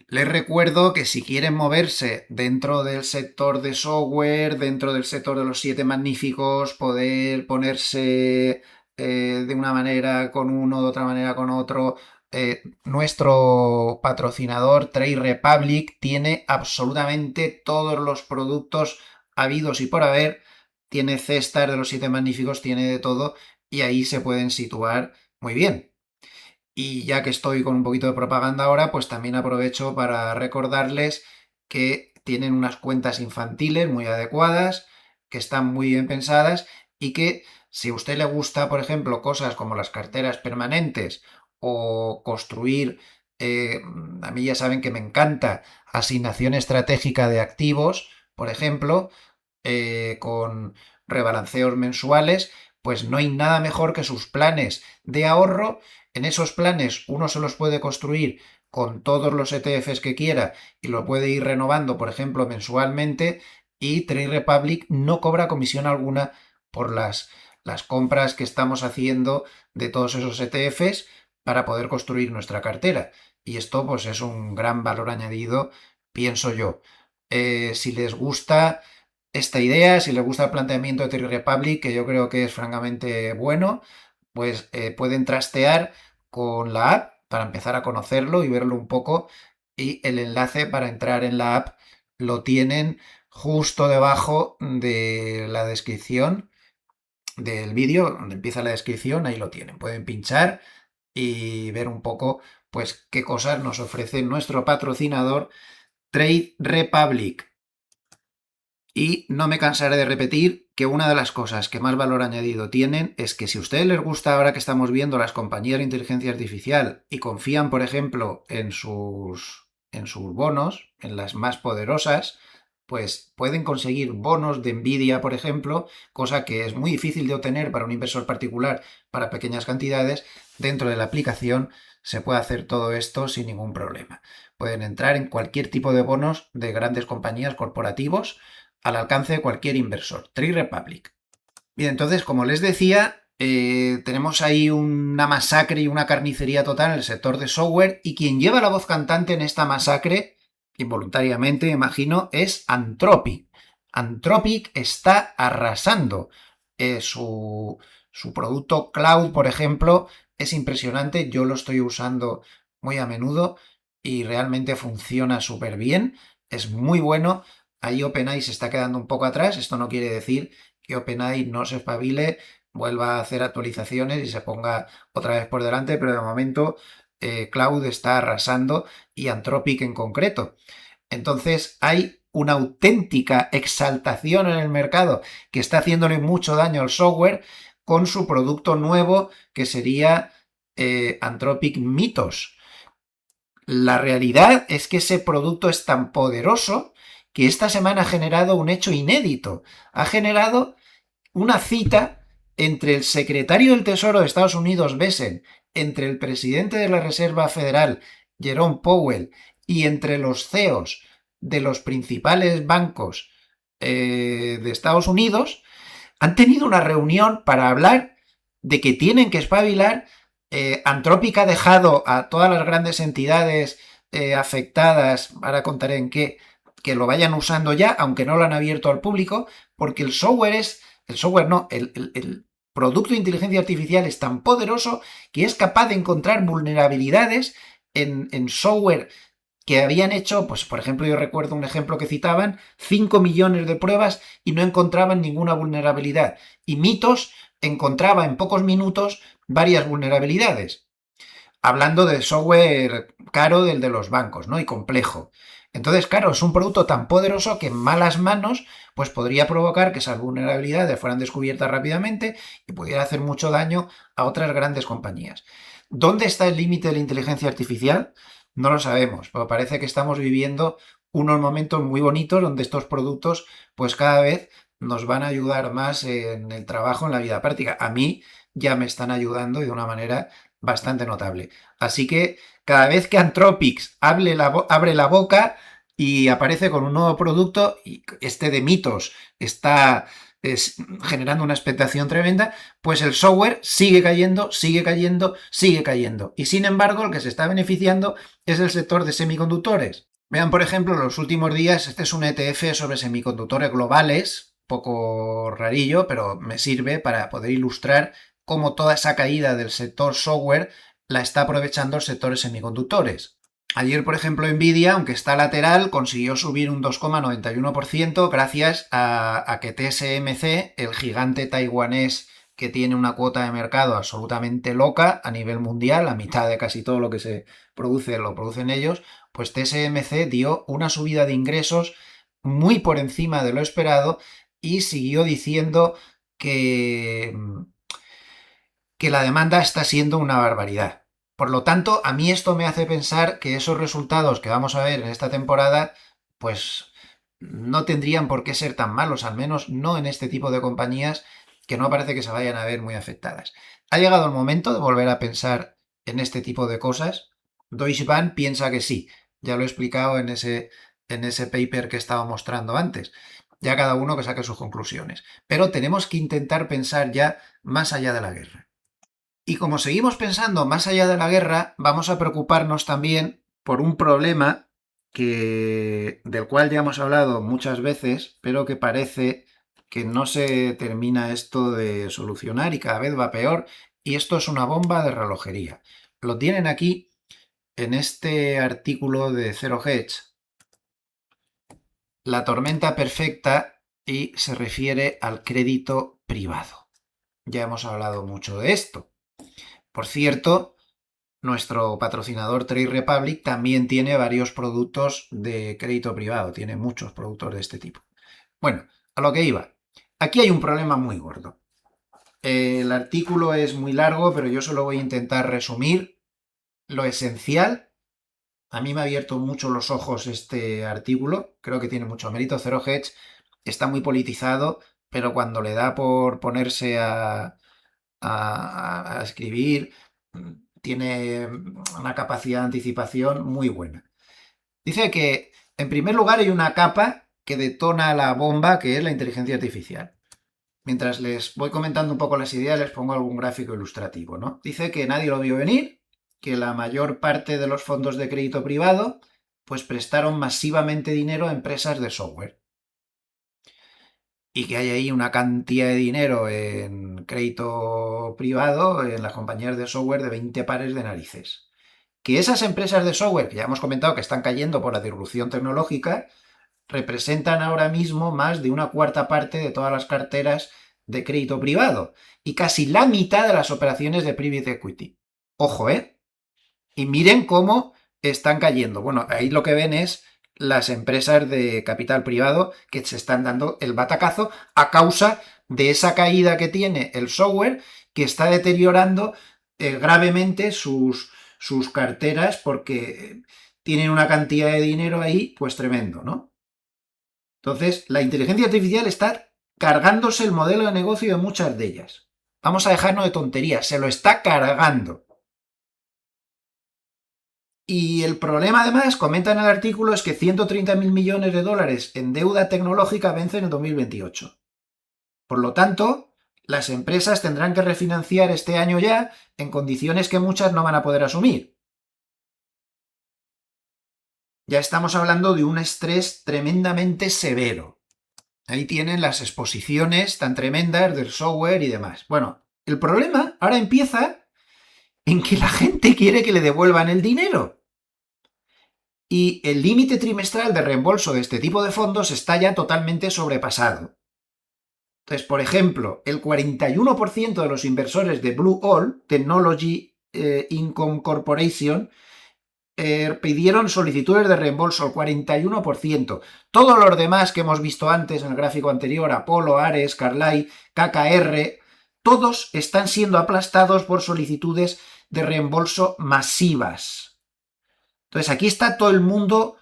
Les recuerdo que si quieren moverse dentro del sector de software, dentro del sector de los 7 magníficos, poder ponerse de una manera con uno, de otra manera con otro, nuestro patrocinador Trade Republic tiene absolutamente todos los productos habidos y por haber, tiene cestas de los 7 magníficos, tiene de todo y ahí se pueden situar muy bien. Y ya que estoy con un poquito de propaganda ahora, pues también aprovecho para recordarles que tienen unas cuentas infantiles muy adecuadas, que están muy bien pensadas y que si a usted le gusta, por ejemplo, cosas como las carteras permanentes o construir, a mí ya saben que me encanta asignación estratégica de activos, por ejemplo, con rebalanceos mensuales, pues no hay nada mejor que sus planes de ahorro. En esos planes uno se los puede construir con todos los ETFs que quiera y lo puede ir renovando, por ejemplo, mensualmente, y Trade Republic no cobra comisión alguna por las compras que estamos haciendo de todos esos ETFs para poder construir nuestra cartera. Y esto pues es un gran valor añadido, pienso yo. Si les gusta esta idea, si les gusta el planteamiento de Trade Republic, que yo creo que es francamente bueno, pues pueden trastear con la app para empezar a conocerlo y verlo un poco. Y el enlace para entrar en la app lo tienen justo debajo de la descripción del vídeo, donde empieza la descripción, ahí lo tienen. Pueden pinchar y ver un poco pues qué cosas nos ofrece nuestro patrocinador Trade Republic. Y no me cansaré de repetir que una de las cosas que más valor añadido tienen es que si a ustedes les gusta ahora que estamos viendo las compañías de inteligencia artificial y confían, por ejemplo, en sus bonos, en las más poderosas, pues pueden conseguir bonos de Nvidia, por ejemplo, cosa que es muy difícil de obtener para un inversor particular para pequeñas cantidades. Dentro de la aplicación se puede hacer todo esto sin ningún problema. Pueden entrar en cualquier tipo de bonos de grandes compañías corporativos al alcance de cualquier inversor. Trade Republic. Bien, entonces, como les decía, tenemos ahí una masacre y una carnicería total en el sector de software y quien lleva la voz cantante en esta masacre, involuntariamente, imagino, es Anthropic. Anthropic está arrasando. Su producto cloud, por ejemplo, es impresionante. Yo lo estoy usando muy a menudo y realmente funciona súper bien. Es muy bueno. Ahí OpenAI se está quedando un poco atrás. Esto no quiere decir que OpenAI no se espabile, vuelva a hacer actualizaciones y se ponga otra vez por delante, pero de momento Cloud está arrasando y Anthropic en concreto. Entonces hay una auténtica exaltación en el mercado que está haciéndole mucho daño al software con su producto nuevo que sería Anthropic Mythos. La realidad es que ese producto es tan poderoso que esta semana ha generado un hecho inédito. Ha generado una cita entre el secretario del Tesoro de Estados Unidos, Bessent, entre el presidente de la Reserva Federal Jerome Powell, y entre los CEOs de los principales bancos de Estados Unidos, han tenido una reunión para hablar de que tienen que espabilar. Anthropic ha dejado a todas las grandes entidades afectadas, ahora contaré en qué, que lo vayan usando ya, aunque no lo han abierto al público, porque el software el producto de inteligencia artificial es tan poderoso que es capaz de encontrar vulnerabilidades en software que habían hecho, pues por ejemplo, yo recuerdo un ejemplo que citaban, 5 millones de pruebas y no encontraban ninguna vulnerabilidad. Y Mitos encontraba en pocos minutos varias vulnerabilidades. Hablando de software caro del de los bancos, ¿no? Y complejo. Entonces, claro, es un producto tan poderoso que en malas manos pues podría provocar que esas vulnerabilidades fueran descubiertas rápidamente y pudiera hacer mucho daño a otras grandes compañías. ¿Dónde está el límite de la inteligencia artificial? No lo sabemos, pero parece que estamos viviendo unos momentos muy bonitos donde estos productos pues cada vez nos van a ayudar más en el trabajo, en la vida práctica. A mí ya me están ayudando y de una manera bastante notable. Así que cada vez que Anthropics abre la boca y aparece con un nuevo producto, y este de Mitos está generando una expectación tremenda, pues el software sigue cayendo, sigue cayendo, sigue cayendo. Y sin embargo, el que se está beneficiando es el sector de semiconductores. Vean, por ejemplo, los últimos días, este es un ETF sobre semiconductores globales, poco rarillo, pero me sirve para poder ilustrar cómo toda esa caída del sector software la está aprovechando el sector de semiconductores. Ayer, por ejemplo, Nvidia, aunque está lateral, consiguió subir un 2,91% gracias a que TSMC, el gigante taiwanés que tiene una cuota de mercado absolutamente loca a nivel mundial, la mitad de casi todo lo que se produce lo producen ellos, pues TSMC dio una subida de ingresos muy por encima de lo esperado y siguió diciendo que, que la demanda está siendo una barbaridad. Por lo tanto, a mí esto me hace pensar que esos resultados que vamos a ver en esta temporada, pues no tendrían por qué ser tan malos, al menos no en este tipo de compañías que no parece que se vayan a ver muy afectadas. Ha llegado el momento de volver a pensar en este tipo de cosas. Deutsche Bank piensa que sí, ya lo he explicado en ese paper que estaba mostrando antes. Ya cada uno que saque sus conclusiones. Pero tenemos que intentar pensar ya más allá de la guerra. Y como seguimos pensando más allá de la guerra, vamos a preocuparnos también por un problema del cual ya hemos hablado muchas veces, pero que parece que no se termina esto de solucionar y cada vez va peor, y esto es una bomba de relojería. Lo tienen aquí en este artículo de Zero Hedge, la tormenta perfecta, y se refiere al crédito privado. Ya hemos hablado mucho de esto. Por cierto, nuestro patrocinador Trade Republic también tiene varios productos de crédito privado, tiene muchos productos de este tipo. Bueno, a lo que iba. Aquí hay un problema muy gordo. El artículo es muy largo, pero yo solo voy a intentar resumir lo esencial. A mí me ha abierto mucho los ojos este artículo, creo que tiene mucho mérito. Zero Hedge está muy politizado, pero cuando le da por ponerse a escribir, tiene una capacidad de anticipación muy buena. Dice que, en primer lugar, hay una capa que detona la bomba, que es la inteligencia artificial. Mientras les voy comentando un poco las ideas, les pongo algún gráfico ilustrativo, ¿no? Dice que nadie lo vio venir, que la mayor parte de los fondos de crédito privado pues prestaron masivamente dinero a empresas de software. Y que hay ahí una cantidad de dinero en crédito privado en las compañías de software de 20 pares de narices. Que esas empresas de software, que ya hemos comentado que están cayendo por la disrupción tecnológica, representan ahora mismo más de una cuarta parte de todas las carteras de crédito privado y casi la mitad de las operaciones de private equity. Ojo, ¿eh? Y miren cómo están cayendo. Bueno, ahí lo que ven es las empresas de capital privado que se están dando el batacazo a causa de esa caída que tiene el software, que está deteriorando gravemente sus carteras porque tienen una cantidad de dinero ahí pues tremendo, ¿no? Entonces, la inteligencia artificial está cargándose el modelo de negocio de muchas de ellas. Vamos a dejarnos de tonterías, se lo está cargando. Y el problema, además, comenta en el artículo, es que 130.000 millones de dólares en deuda tecnológica vencen en 2028. Por lo tanto, las empresas tendrán que refinanciar este año ya en condiciones que muchas no van a poder asumir. Ya estamos hablando de un estrés tremendamente severo. Ahí tienen las exposiciones tan tremendas del software y demás. Bueno, el problema ahora empieza en que la gente quiere que le devuelvan el dinero. Y el límite trimestral de reembolso de este tipo de fondos está ya totalmente sobrepasado. Entonces, por ejemplo, el 41% de los inversores de Blue Owl Technology Income Corporation pidieron solicitudes de reembolso, el 41%. Todos los demás que hemos visto antes en el gráfico anterior, Apollo, Ares, Carlyle, KKR, todos están siendo aplastados por solicitudes de reembolso masivas. Entonces aquí está todo el mundo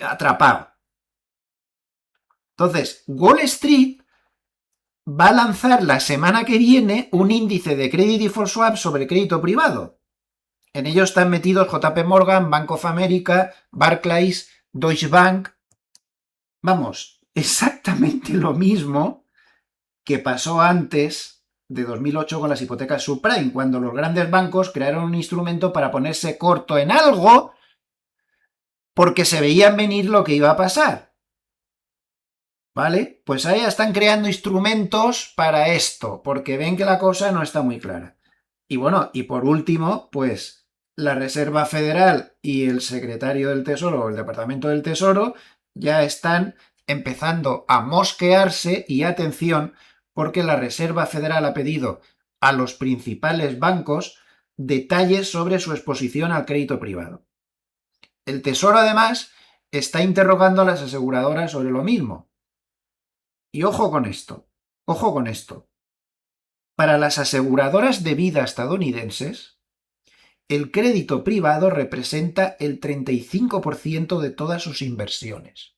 atrapado. Entonces, Wall Street va a lanzar la semana que viene un índice de Credit Default Swap sobre crédito privado. En ello están metidos JP Morgan, Bank of America, Barclays, Deutsche Bank. Vamos, exactamente lo mismo que pasó antes de 2008 con las hipotecas subprime, cuando los grandes bancos crearon un instrumento para ponerse corto en algo porque se veían venir lo que iba a pasar. ¿Vale? Pues ahí están creando instrumentos para esto, porque ven que la cosa no está muy clara. Y bueno, y por último, pues la Reserva Federal y el secretario del Tesoro o el Departamento del Tesoro ya están empezando a mosquearse, y atención, porque la Reserva Federal ha pedido a los principales bancos detalles sobre su exposición al crédito privado. El Tesoro, además, está interrogando a las aseguradoras sobre lo mismo. Y ojo con esto, ojo con esto. Para las aseguradoras de vida estadounidenses, el crédito privado representa el 35% de todas sus inversiones,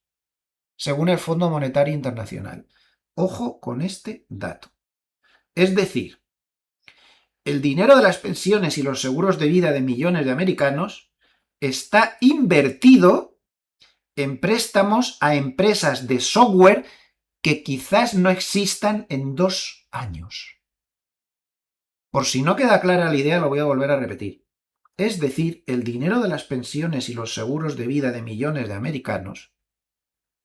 según el Fondo Monetario Internacional. Ojo con este dato. Es decir, el dinero de las pensiones y los seguros de vida de millones de americanos está invertido en préstamos a empresas de software que quizás no existan en 2 años. Por si no queda clara la idea, lo voy a volver a repetir. Es decir, el dinero de las pensiones y los seguros de vida de millones de americanos,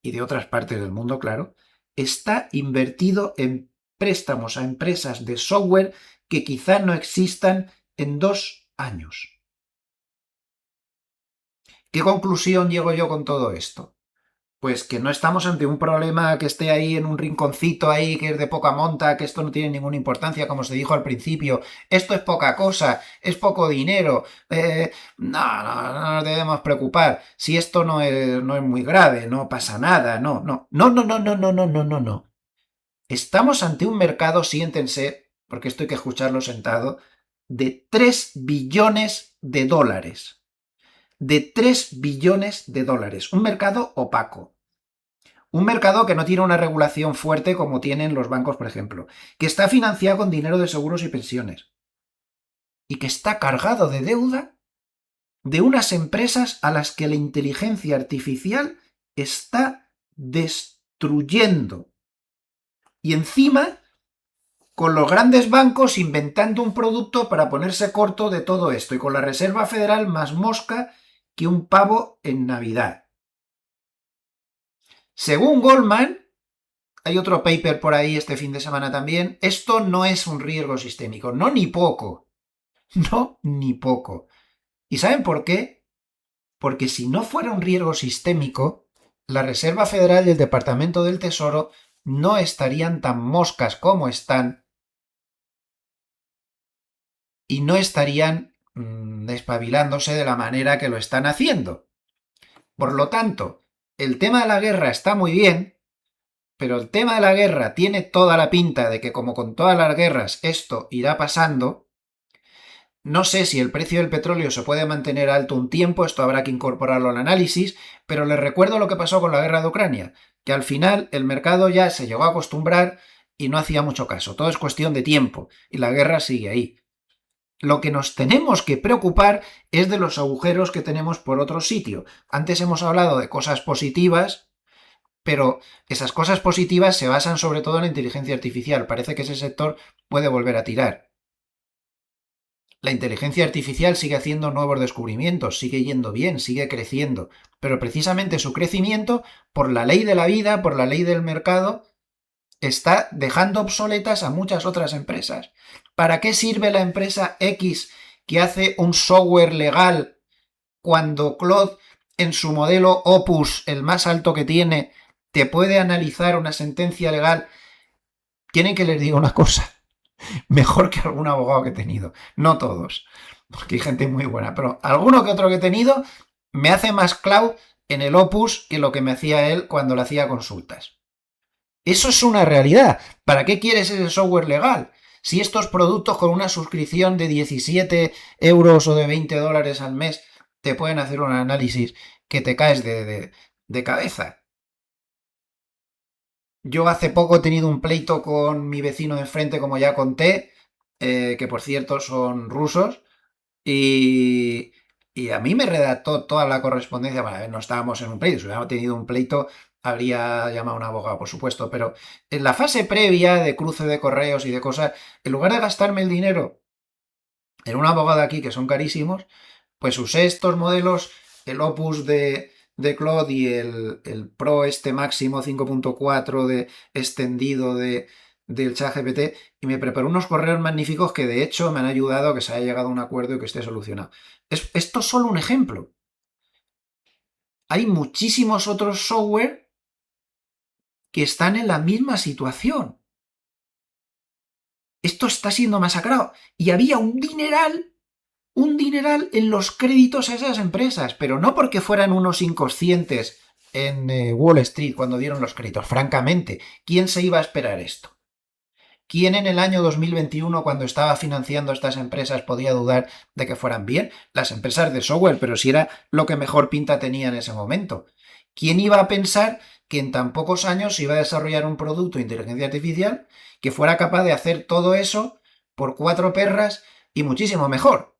y de otras partes del mundo, claro, está invertido en préstamos a empresas de software que quizá no existan en 2 años. ¿Qué conclusión llego yo con todo esto? Pues que no estamos ante un problema que esté ahí en un rinconcito ahí, que es de poca monta, que esto no tiene ninguna importancia, como se dijo al principio. Esto es poca cosa, es poco dinero. No nos debemos preocupar. Si esto no es muy grave, no pasa nada, no. No. Estamos ante un mercado, siéntense, porque esto hay que escucharlo sentado, de 3 billones de dólares. De 3 billones de dólares. Un mercado opaco. Un mercado que no tiene una regulación fuerte como tienen los bancos, por ejemplo. Que está financiado con dinero de seguros y pensiones. Y que está cargado de deuda de unas empresas a las que la inteligencia artificial está destruyendo. Y encima, con los grandes bancos inventando un producto para ponerse corto de todo esto. Y con la Reserva Federal más mosca que un pavo en Navidad. Según Goldman, hay otro paper por ahí este fin de semana también, esto no es un riesgo sistémico, no ni poco. No ni poco. ¿Y saben por qué? Porque si no fuera un riesgo sistémico, la Reserva Federal y el Departamento del Tesoro no estarían tan moscas como están y no estarían despabilándose de la manera que lo están haciendo. Por lo tanto, el tema de la guerra está muy bien, pero el tema de la guerra tiene toda la pinta de que, como con todas las guerras, esto irá pasando. No sé si el precio del petróleo se puede mantener alto un tiempo, esto habrá que incorporarlo al análisis, pero les recuerdo lo que pasó con la guerra de Ucrania, que al final el mercado ya se llegó a acostumbrar y no hacía mucho caso. Todo es cuestión de tiempo y la guerra sigue ahí. Lo que nos tenemos que preocupar es de los agujeros que tenemos por otro sitio. Antes hemos hablado de cosas positivas, pero esas cosas positivas se basan sobre todo en la inteligencia artificial. Parece que ese sector puede volver a tirar. La inteligencia artificial sigue haciendo nuevos descubrimientos, sigue yendo bien, sigue creciendo, pero precisamente su crecimiento, por la ley de la vida, por la ley del mercado, está dejando obsoletas a muchas otras empresas. ¿Para qué sirve la empresa X que hace un software legal cuando Claude, en su modelo Opus, el más alto que tiene, te puede analizar una sentencia legal? Tienen que les diga una cosa, mejor que algún abogado que he tenido. No todos, porque hay gente muy buena, pero alguno que otro que he tenido me hace más Cloud en el Opus que lo que me hacía él cuando le hacía consultas. Eso es una realidad. ¿Para qué quieres ese software legal? Si estos productos con una suscripción de 17 euros o de 20 dólares al mes te pueden hacer un análisis que te caes de cabeza. Yo hace poco he tenido un pleito con mi vecino de enfrente, como ya conté, que por cierto son rusos, y, y a mí me redactó toda la correspondencia. Bueno, a ver, no estábamos en un pleito, si hubiéramos tenido un pleito habría llamado a un abogado, por supuesto, pero en la fase previa de cruce de correos y de cosas, en lugar de gastarme el dinero en un abogado aquí, que son carísimos, pues usé estos modelos, el Opus de Claude y el Pro este máximo 5.4 de extendido del ChatGPT, y me preparé unos correos magníficos que de hecho me han ayudado a que se haya llegado a un acuerdo y que esté solucionado. Esto es solo un ejemplo. Hay muchísimos otros software que están en la misma situación. Esto está siendo masacrado. Y había un dineral en los créditos a esas empresas, pero no porque fueran unos inconscientes en Wall Street cuando dieron los créditos. Francamente, ¿quién se iba a esperar esto? ¿Quién en el año 2021, cuando estaba financiando estas empresas, podía dudar de que fueran bien? Las empresas de software, pero si era lo que mejor pinta tenía en ese momento. ¿Quién iba a pensar que en tan pocos años se iba a desarrollar un producto de inteligencia artificial que fuera capaz de hacer todo eso por 4 perras y muchísimo mejor?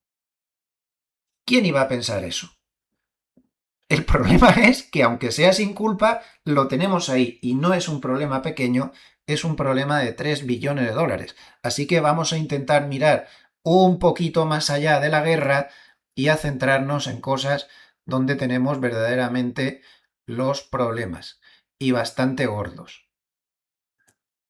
¿Quién iba a pensar eso? El problema es que, aunque sea sin culpa, lo tenemos ahí, y no es un problema pequeño, es un problema de 3 billones de dólares. Así que vamos a intentar mirar un poquito más allá de la guerra y a centrarnos en cosas donde tenemos verdaderamente los problemas, y bastante gordos.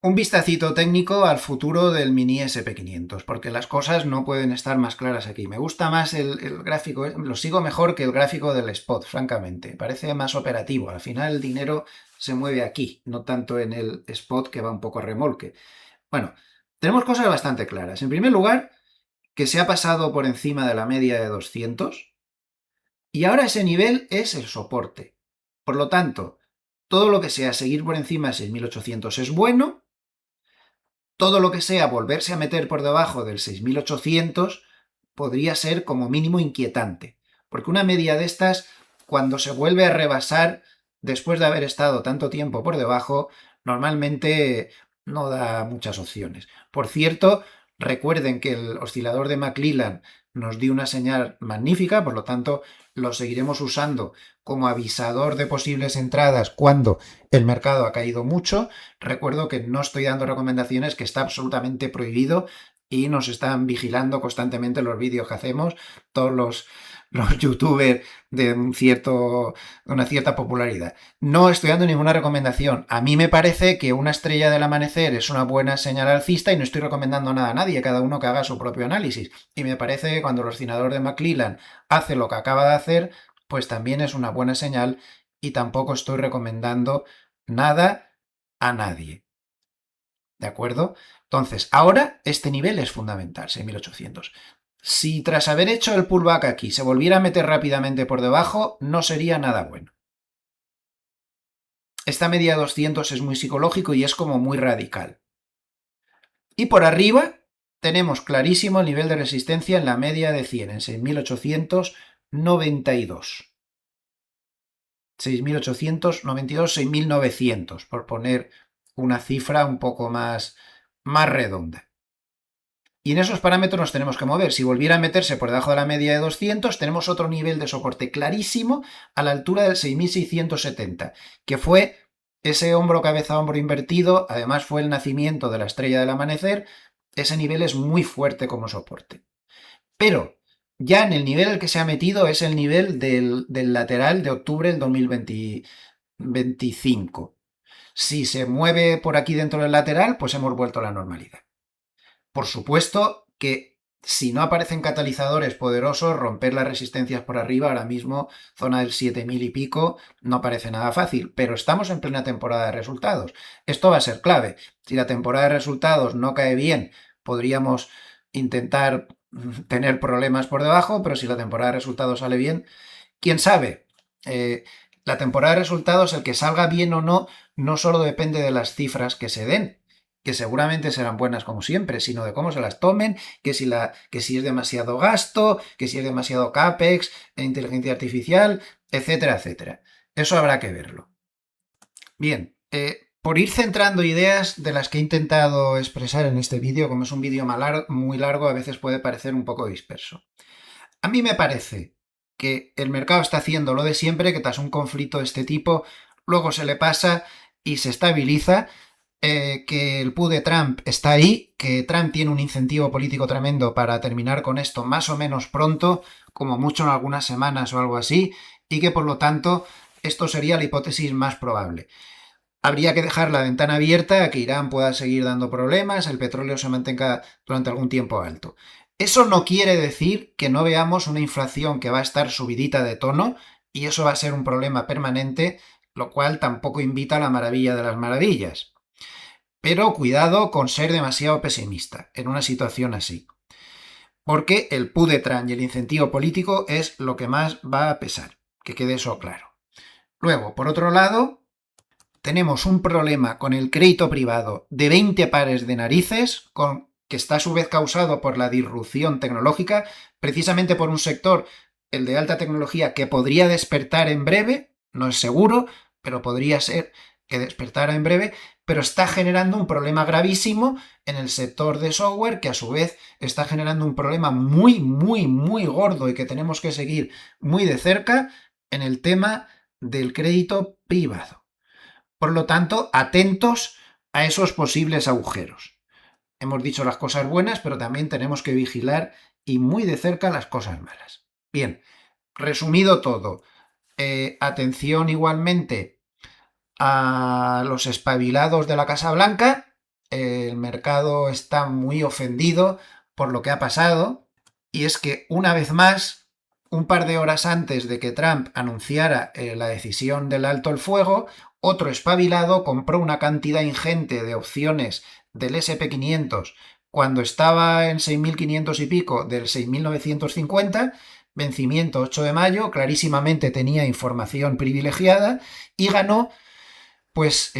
Un vistacito técnico al futuro del Mini SP500, porque las cosas no pueden estar más claras aquí. Me gusta más el gráfico, lo sigo mejor que el gráfico del spot, francamente. Parece más operativo. Al final el dinero se mueve aquí, no tanto en el spot, que va un poco a remolque. Bueno, tenemos cosas bastante claras. En primer lugar, que se ha pasado por encima de la media de 200 y ahora ese nivel es el soporte. Por lo tanto, todo lo que sea seguir por encima de 6.800 es bueno. Todo lo que sea volverse a meter por debajo del 6.800 podría ser como mínimo inquietante, porque una media de estas, cuando se vuelve a rebasar después de haber estado tanto tiempo por debajo, normalmente no da muchas opciones. Por cierto, recuerden que el oscilador de McClellan nos dio una señal magnífica, por lo tanto lo seguiremos usando como avisador de posibles entradas cuando el mercado ha caído mucho. Recuerdo que no estoy dando recomendaciones, que está absolutamente prohibido y nos están vigilando constantemente los vídeos que hacemos, todos los youtubers de una cierta popularidad. No estoy dando ninguna recomendación. A mí me parece que una estrella del amanecer es una buena señal alcista y no estoy recomendando nada a nadie, cada uno que haga su propio análisis. Y me parece que cuando el oscilador de McClellan hace lo que acaba de hacer, pues también es una buena señal, y tampoco estoy recomendando nada a nadie. ¿De acuerdo? Entonces, ahora este nivel es fundamental, 6.800. Si tras haber hecho el pullback aquí se volviera a meter rápidamente por debajo, no sería nada bueno. Esta media de 200 es muy psicológico y es como muy radical. Y por arriba tenemos clarísimo el nivel de resistencia en la media de 100, en 6.892. 6.892, 6.900, por poner una cifra un poco más redonda. Y en esos parámetros nos tenemos que mover. Si volviera a meterse por debajo de la media de 200, tenemos otro nivel de soporte clarísimo a la altura del 6.670, que fue ese hombro cabeza hombro invertido, además fue el nacimiento de la estrella del amanecer. Ese nivel es muy fuerte como soporte. Pero ya en el nivel al que se ha metido es el nivel del lateral de octubre del 2025. Si se mueve por aquí dentro del lateral, pues hemos vuelto a la normalidad. Por supuesto que si no aparecen catalizadores poderosos, romper las resistencias por arriba, ahora mismo, zona del 7000 y pico, no parece nada fácil, pero estamos en plena temporada de resultados. Esto va a ser clave. Si la temporada de resultados no cae bien, podríamos intentar tener problemas por debajo, pero si la temporada de resultados sale bien, quién sabe. La temporada de resultados, el que salga bien o no, no solo depende de las cifras que se den, que seguramente serán buenas como siempre, sino de cómo se las tomen, que si es demasiado gasto, que si es demasiado CAPEX, inteligencia artificial, etcétera, etcétera. Eso habrá que verlo. Bien, por ir centrando ideas de las que he intentado expresar en este vídeo, como es un vídeo muy largo, a veces puede parecer un poco disperso. A mí me parece que el mercado está haciendo lo de siempre, que tras un conflicto de este tipo, luego se le pasa y se estabiliza, que el PU de Trump está ahí, que Trump tiene un incentivo político tremendo para terminar con esto más o menos pronto, como mucho en algunas semanas o algo así, y que por lo tanto esto sería la hipótesis más probable. Habría que dejar la ventana abierta a que Irán pueda seguir dando problemas, el petróleo se mantenga durante algún tiempo alto. Eso no quiere decir que no veamos una inflación que va a estar subidita de tono y eso va a ser un problema permanente, lo cual tampoco invita a la maravilla de las maravillas. Pero cuidado con ser demasiado pesimista en una situación así, porque el PU de Trump y el incentivo político es lo que más va a pesar, que quede eso claro. Luego, por otro lado, tenemos un problema con el crédito privado de 20 pares de narices, que está a su vez causado por la disrupción tecnológica, precisamente por un sector, el de alta tecnología, que podría despertar en breve, no es seguro, pero podría ser que despertara en breve, pero está generando un problema gravísimo en el sector de software, que a su vez está generando un problema muy, muy, muy gordo y que tenemos que seguir muy de cerca en el tema del crédito privado. Por lo tanto, atentos a esos posibles agujeros. Hemos dicho las cosas buenas, pero también tenemos que vigilar y muy de cerca las cosas malas. Bien, resumido todo, atención igualmente a los espabilados de la Casa Blanca. El mercado está muy ofendido por lo que ha pasado, y es que una vez más, un par de horas antes de que Trump anunciara la decisión del alto el fuego, otro espabilado compró una cantidad ingente de opciones del SP500 cuando estaba en 6.500 y pico del 6.950, vencimiento 8 de mayo, clarísimamente tenía información privilegiada y ganó, pues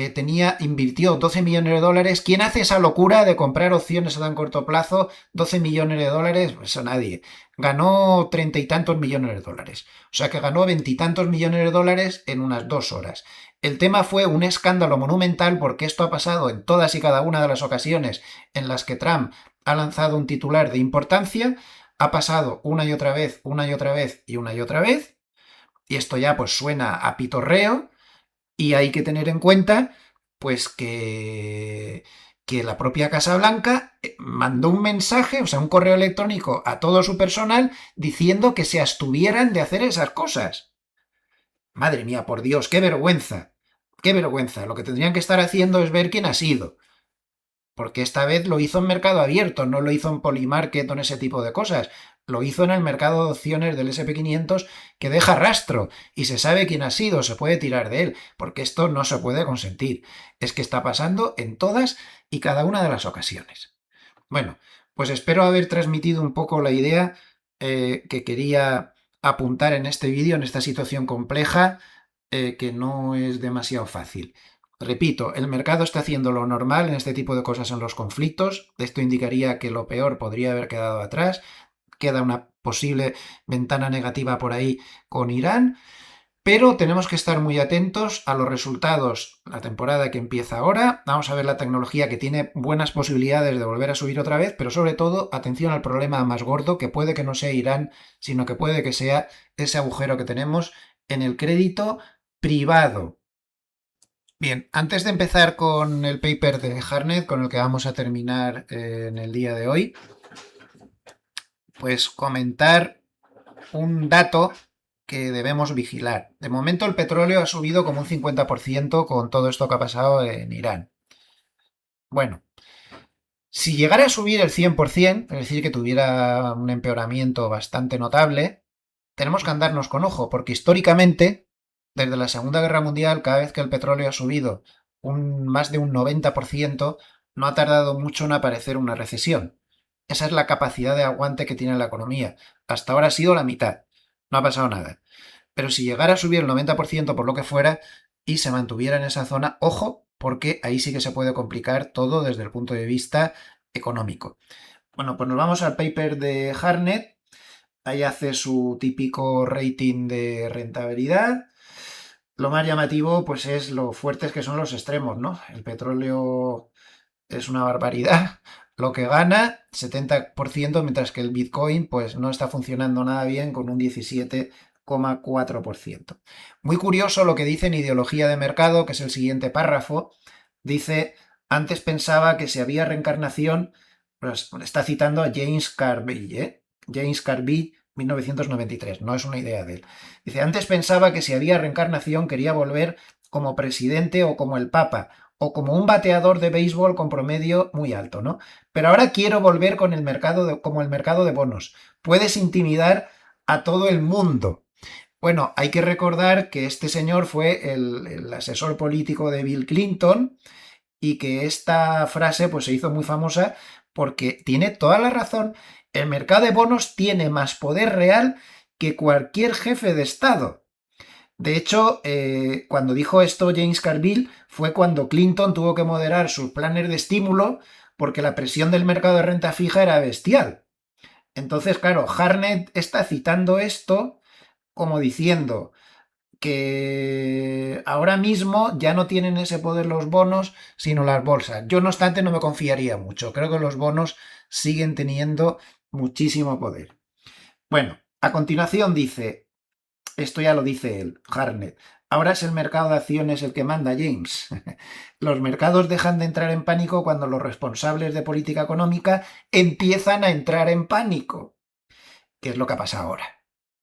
invirtió 12 millones de dólares. ¿Quién hace esa locura de comprar opciones a tan corto plazo? 12 millones de dólares, pues a nadie. Ganó 30 y tantos millones de dólares. O sea que ganó 20 y tantos millones de dólares en unas 2 horas. El tema fue un escándalo monumental porque esto ha pasado en todas y cada una de las ocasiones en las que Trump ha lanzado un titular de importancia. Ha pasado una y otra vez, una y otra vez y una y otra vez. Y esto ya pues suena a pitorreo. Y hay que tener en cuenta, pues, que la propia Casa Blanca mandó un mensaje, o sea, un correo electrónico a todo su personal diciendo que se abstuvieran de hacer esas cosas. Madre mía, por Dios, qué vergüenza. Qué vergüenza. Lo que tendrían que estar haciendo es ver quién ha sido. Porque esta vez lo hizo en mercado abierto, no lo hizo en Polymarket o en ese tipo de cosas. Lo hizo en el mercado de opciones del SP500 que deja rastro y se sabe quién ha sido, se puede tirar de él, porque esto no se puede consentir. Es que está pasando en todas y cada una de las ocasiones. Bueno, pues espero haber transmitido un poco la idea que quería apuntar en este vídeo, en esta situación compleja, que no es demasiado fácil. Repito, el mercado está haciendo lo normal en este tipo de cosas en los conflictos. Esto indicaría que lo peor podría haber quedado atrás. Queda una posible ventana negativa por ahí con Irán. Pero tenemos que estar muy atentos a los resultados, la temporada que empieza ahora. Vamos a ver la tecnología que tiene buenas posibilidades de volver a subir otra vez, pero sobre todo atención al problema más gordo, que puede que no sea Irán, sino que puede que sea ese agujero que tenemos en el crédito privado. Bien, antes de empezar con el paper de Harnett, con el que vamos a terminar en el día de hoy, pues comentar un dato que debemos vigilar. De momento el petróleo ha subido como un 50% con todo esto que ha pasado en Irán. Bueno, si llegara a subir el 100%, es decir, que tuviera un empeoramiento bastante notable, tenemos que andarnos con ojo, porque históricamente, desde la Segunda Guerra Mundial, cada vez que el petróleo ha subido más de un 90%, no ha tardado mucho en aparecer una recesión. Esa es la capacidad de aguante que tiene la economía. Hasta ahora ha sido la mitad. No ha pasado nada. Pero si llegara a subir el 90% por lo que fuera y se mantuviera en esa zona, ojo, porque ahí sí que se puede complicar todo desde el punto de vista económico. Bueno, pues nos vamos al paper de Harnett. Ahí hace su típico rating de rentabilidad. Lo más llamativo, pues, es lo fuertes que son los extremos, ¿no? El petróleo es una barbaridad. Lo que gana, 70%, mientras que el Bitcoin, pues, no está funcionando nada bien con un 17,4%. Muy curioso lo que dice en Ideología de Mercado, que es el siguiente párrafo. Dice, antes pensaba que si había reencarnación, pues está citando a James Carville, ¿eh? James Carville, 1993, no es una idea de él. Dice, antes pensaba que si había reencarnación quería volver como presidente o como el Papa, o como un bateador de béisbol con promedio muy alto, ¿no? Pero ahora quiero volver con el mercado como el mercado de bonos. Puedes intimidar a todo el mundo. Bueno, hay que recordar que este señor fue el asesor político de Bill Clinton y que esta frase pues se hizo muy famosa porque tiene toda la razón. El mercado de bonos tiene más poder real que cualquier jefe de Estado. De hecho, cuando dijo esto James Carville fue cuando Clinton tuvo que moderar sus planes de estímulo porque la presión del mercado de renta fija era bestial. Entonces, claro, Harnett está citando esto como diciendo que ahora mismo ya no tienen ese poder los bonos, sino las bolsas. Yo, no obstante, no me confiaría mucho. Creo que los bonos siguen teniendo muchísimo poder. Bueno, a continuación dice, esto ya lo dice él, Harnett. Ahora es el mercado de acciones el que manda, James. Los mercados dejan de entrar en pánico cuando los responsables de política económica empiezan a entrar en pánico. ¿Qué es lo que ha pasado ahora?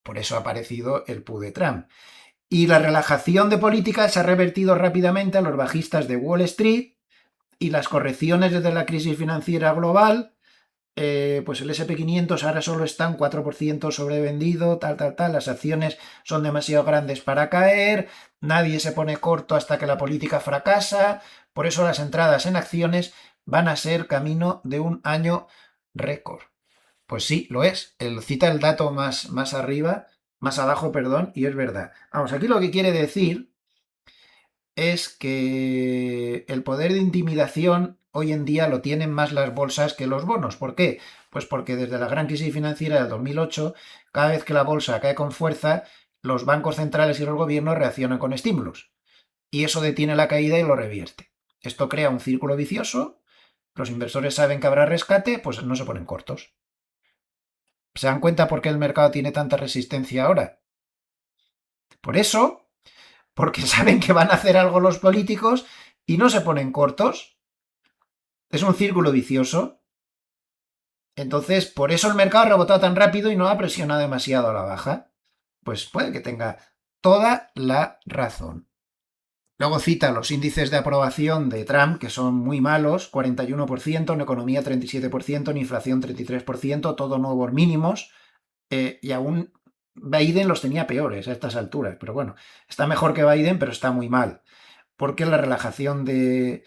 Por eso ha aparecido el PU de Trump. Y la relajación de política se ha revertido rápidamente a los bajistas de Wall Street y las correcciones desde la crisis financiera global, pues el SP500 ahora solo está un 4% sobrevendido, tal, las acciones son demasiado grandes para caer, nadie se pone corto hasta que la política fracasa, por eso las entradas en acciones van a ser camino de un año récord. Pues sí, lo es. Él cita el dato más arriba, más abajo, perdón, y es verdad. Vamos, aquí lo que quiere decir es que el poder de intimidación hoy en día lo tienen más las bolsas que los bonos. ¿Por qué? Pues porque desde la gran crisis financiera del 2008, cada vez que la bolsa cae con fuerza, los bancos centrales y los gobiernos reaccionan con estímulos. Y eso detiene la caída y lo revierte. Esto crea un círculo vicioso. Los inversores saben que habrá rescate, pues no se ponen cortos. ¿Se dan cuenta por qué el mercado tiene tanta resistencia ahora? Por eso, porque saben que van a hacer algo los políticos y no se ponen cortos. Es un círculo vicioso. Entonces, por eso el mercado ha rebotado tan rápido y no ha presionado demasiado a la baja. Pues puede que tenga toda la razón. Luego cita los índices de aprobación de Trump, que son muy malos, 41%, en economía 37%, en inflación 33%, todo nuevos mínimos, y aún Biden los tenía peores a estas alturas, pero bueno, está mejor que Biden, pero está muy mal, porque la relajación de...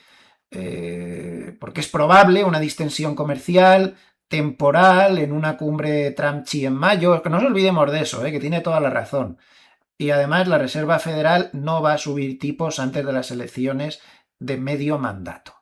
porque es probable una distensión comercial temporal en una cumbre Trump-Xi en mayo, que no nos olvidemos de eso, que tiene toda la razón. Y además la Reserva Federal no va a subir tipos antes de las elecciones de medio mandato.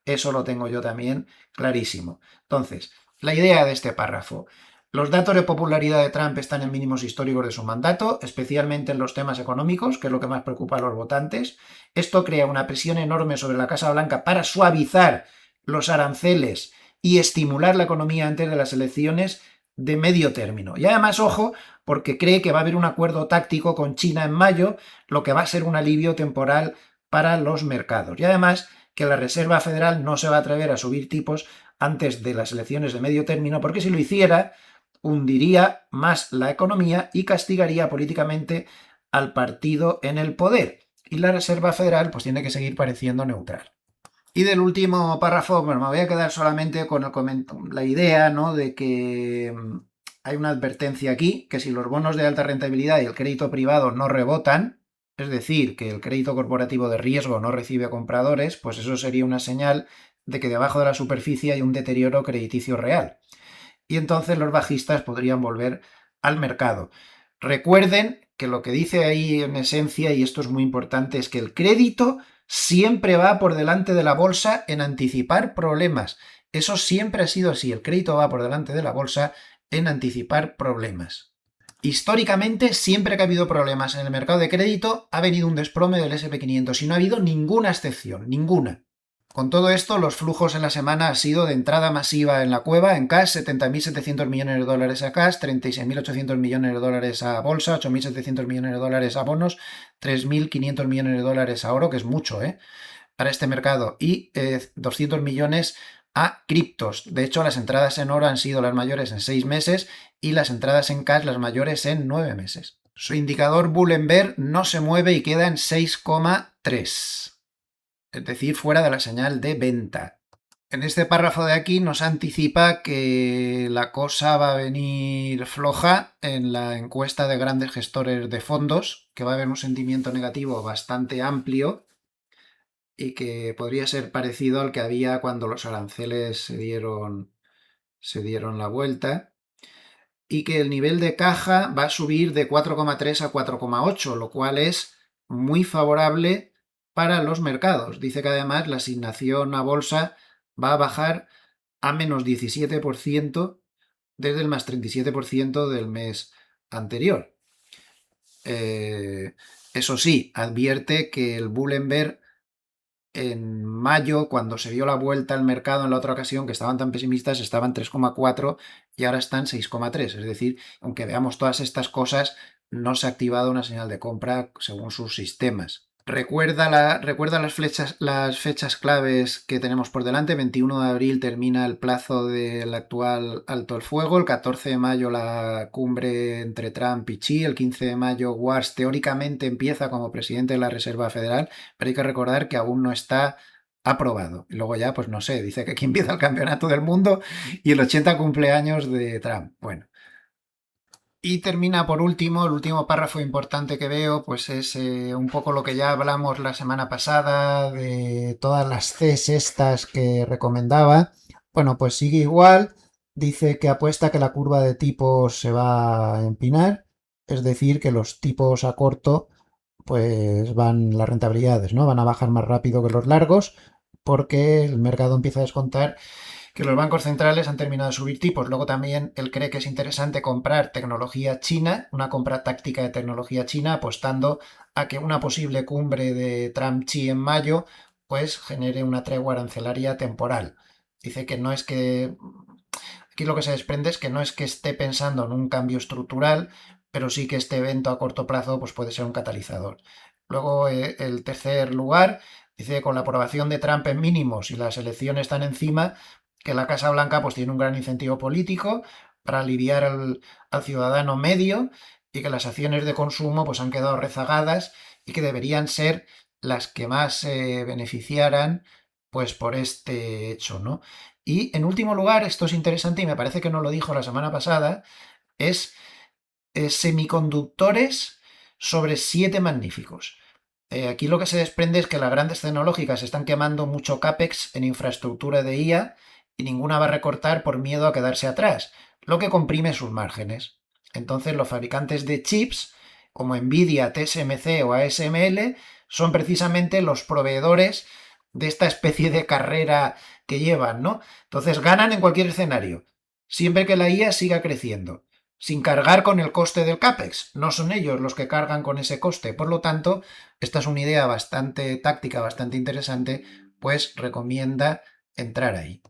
Eso lo tengo yo también clarísimo. Entonces, la idea de este párrafo. Los datos de popularidad de Trump están en mínimos históricos de su mandato, especialmente en los temas económicos, que es lo que más preocupa a los votantes. Esto crea una presión enorme sobre la Casa Blanca para suavizar los aranceles y estimular la economía antes de las elecciones de medio término. Y además, ojo, porque cree que va a haber un acuerdo táctico con China en mayo, lo que va a ser un alivio temporal para los mercados. Y además, que la Reserva Federal no se va a atrever a subir tipos antes de las elecciones de medio término, porque si lo hiciera, hundiría más la economía y castigaría políticamente al partido en el poder. Y la Reserva Federal pues tiene que seguir pareciendo neutral. Y del último párrafo, bueno, me voy a quedar solamente con la idea, ¿no?, de que hay una advertencia aquí, que si los bonos de alta rentabilidad y el crédito privado no rebotan, es decir, que el crédito corporativo de riesgo no recibe compradores, pues eso sería una señal de que debajo de la superficie hay un deterioro crediticio real. Y entonces los bajistas podrían volver al mercado. Recuerden que lo que dice ahí en esencia, y esto es muy importante, es que el crédito siempre va por delante de la bolsa en anticipar problemas. Eso siempre ha sido así, el crédito va por delante de la bolsa en anticipar problemas. Históricamente, siempre que ha habido problemas en el mercado de crédito, ha venido un desplome del SP500 y no ha habido ninguna excepción, ninguna. Con todo esto, los flujos en la semana han sido de entrada masiva en la cueva, en cash, 70.700 millones de dólares a cash, 36.800 millones de dólares a bolsa, 8.700 millones de dólares a bonos, 3.500 millones de dólares a oro, que es mucho, para este mercado, y 200 millones a criptos. De hecho, las entradas en oro han sido las mayores en 6 meses y las entradas en cash las mayores en 9 meses. Su indicador Bull and Bear no se mueve y queda en 6,3. Es decir, fuera de la señal de venta. En este párrafo de aquí nos anticipa que la cosa va a venir floja en la encuesta de grandes gestores de fondos, que va a haber un sentimiento negativo bastante amplio y que podría ser parecido al que había cuando los aranceles se dieron la vuelta, y que el nivel de caja va a subir de 4,3 a 4,8, lo cual es muy favorable para los mercados. Dice que además la asignación a bolsa va a bajar a menos 17% desde el más 37% del mes anterior. Eso sí, advierte que el Bull and Bear en mayo, cuando se dio la vuelta al mercado en la otra ocasión, que estaban tan pesimistas, estaban 3,4 y ahora están 6,3. Es decir, aunque veamos todas estas cosas, no se ha activado una señal de compra según sus sistemas. Recuerda las fechas claves que tenemos por delante. 21 de abril termina el plazo del actual alto el fuego. El 14 de mayo la cumbre entre Trump y Xi. El 15 de mayo Watts teóricamente empieza como presidente de la Reserva Federal, pero hay que recordar que aún no está aprobado. Y luego ya, pues no sé, dice que aquí empieza el campeonato del mundo y el 80 cumpleaños de Trump. Bueno. Y termina por último, el último párrafo importante que veo, pues es un poco lo que ya hablamos la semana pasada de todas las Cs estas que recomendaba. Bueno, pues sigue igual, dice que apuesta que la curva de tipos se va a empinar, es decir, que los tipos a corto, pues las rentabilidades, ¿no? Van a bajar más rápido que los largos porque el mercado empieza a descontar que los bancos centrales han terminado de subir tipos. Luego también él cree que es interesante comprar tecnología china, una compra táctica de tecnología china, apostando a que una posible cumbre de Trump-Xi en mayo pues genere una tregua arancelaria temporal. Dice que no es que... Aquí lo que se desprende es que no es que esté pensando en un cambio estructural, pero sí que este evento a corto plazo pues puede ser un catalizador. Luego, el tercer lugar, dice que con la aprobación de Trump en mínimos y las elecciones están encima, que la Casa Blanca pues tiene un gran incentivo político para aliviar al ciudadano medio, y que las acciones de consumo pues han quedado rezagadas y que deberían ser las que más se beneficiaran pues por este hecho, ¿no? Y en último lugar, esto es interesante y me parece que no lo dijo la semana pasada, es semiconductores sobre 7 magníficos. Aquí lo que se desprende es que las grandes tecnológicas están quemando mucho CAPEX en infraestructura de IA y ninguna va a recortar por miedo a quedarse atrás, lo que comprime sus márgenes. Entonces los fabricantes de chips, como Nvidia, TSMC o ASML, son precisamente los proveedores de esta especie de carrera que llevan, ¿no? Entonces ganan en cualquier escenario. siempre que la IA siga creciendo, sin cargar con el coste del CAPEX. No son ellos los que cargan con ese coste. Por lo tanto, esta es una idea bastante táctica, bastante interesante, pues recomienda entrar ahí.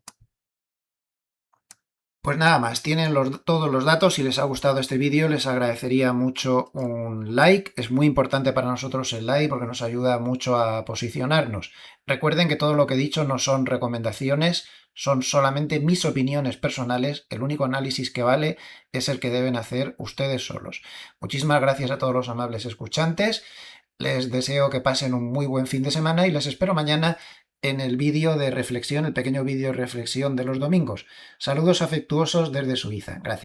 Pues nada más, tienen todos los datos. Si les ha gustado este vídeo, les agradecería mucho un like. Es muy importante para nosotros el like porque nos ayuda mucho a posicionarnos. Recuerden que todo lo que he dicho no son recomendaciones, son solamente mis opiniones personales. El único análisis que vale es el que deben hacer ustedes solos. Muchísimas gracias a todos los amables escuchantes. Les deseo que pasen un muy buen fin de semana y les espero mañana en el vídeo de reflexión, el pequeño vídeo de reflexión de los domingos. Saludos afectuosos desde Suiza. Gracias.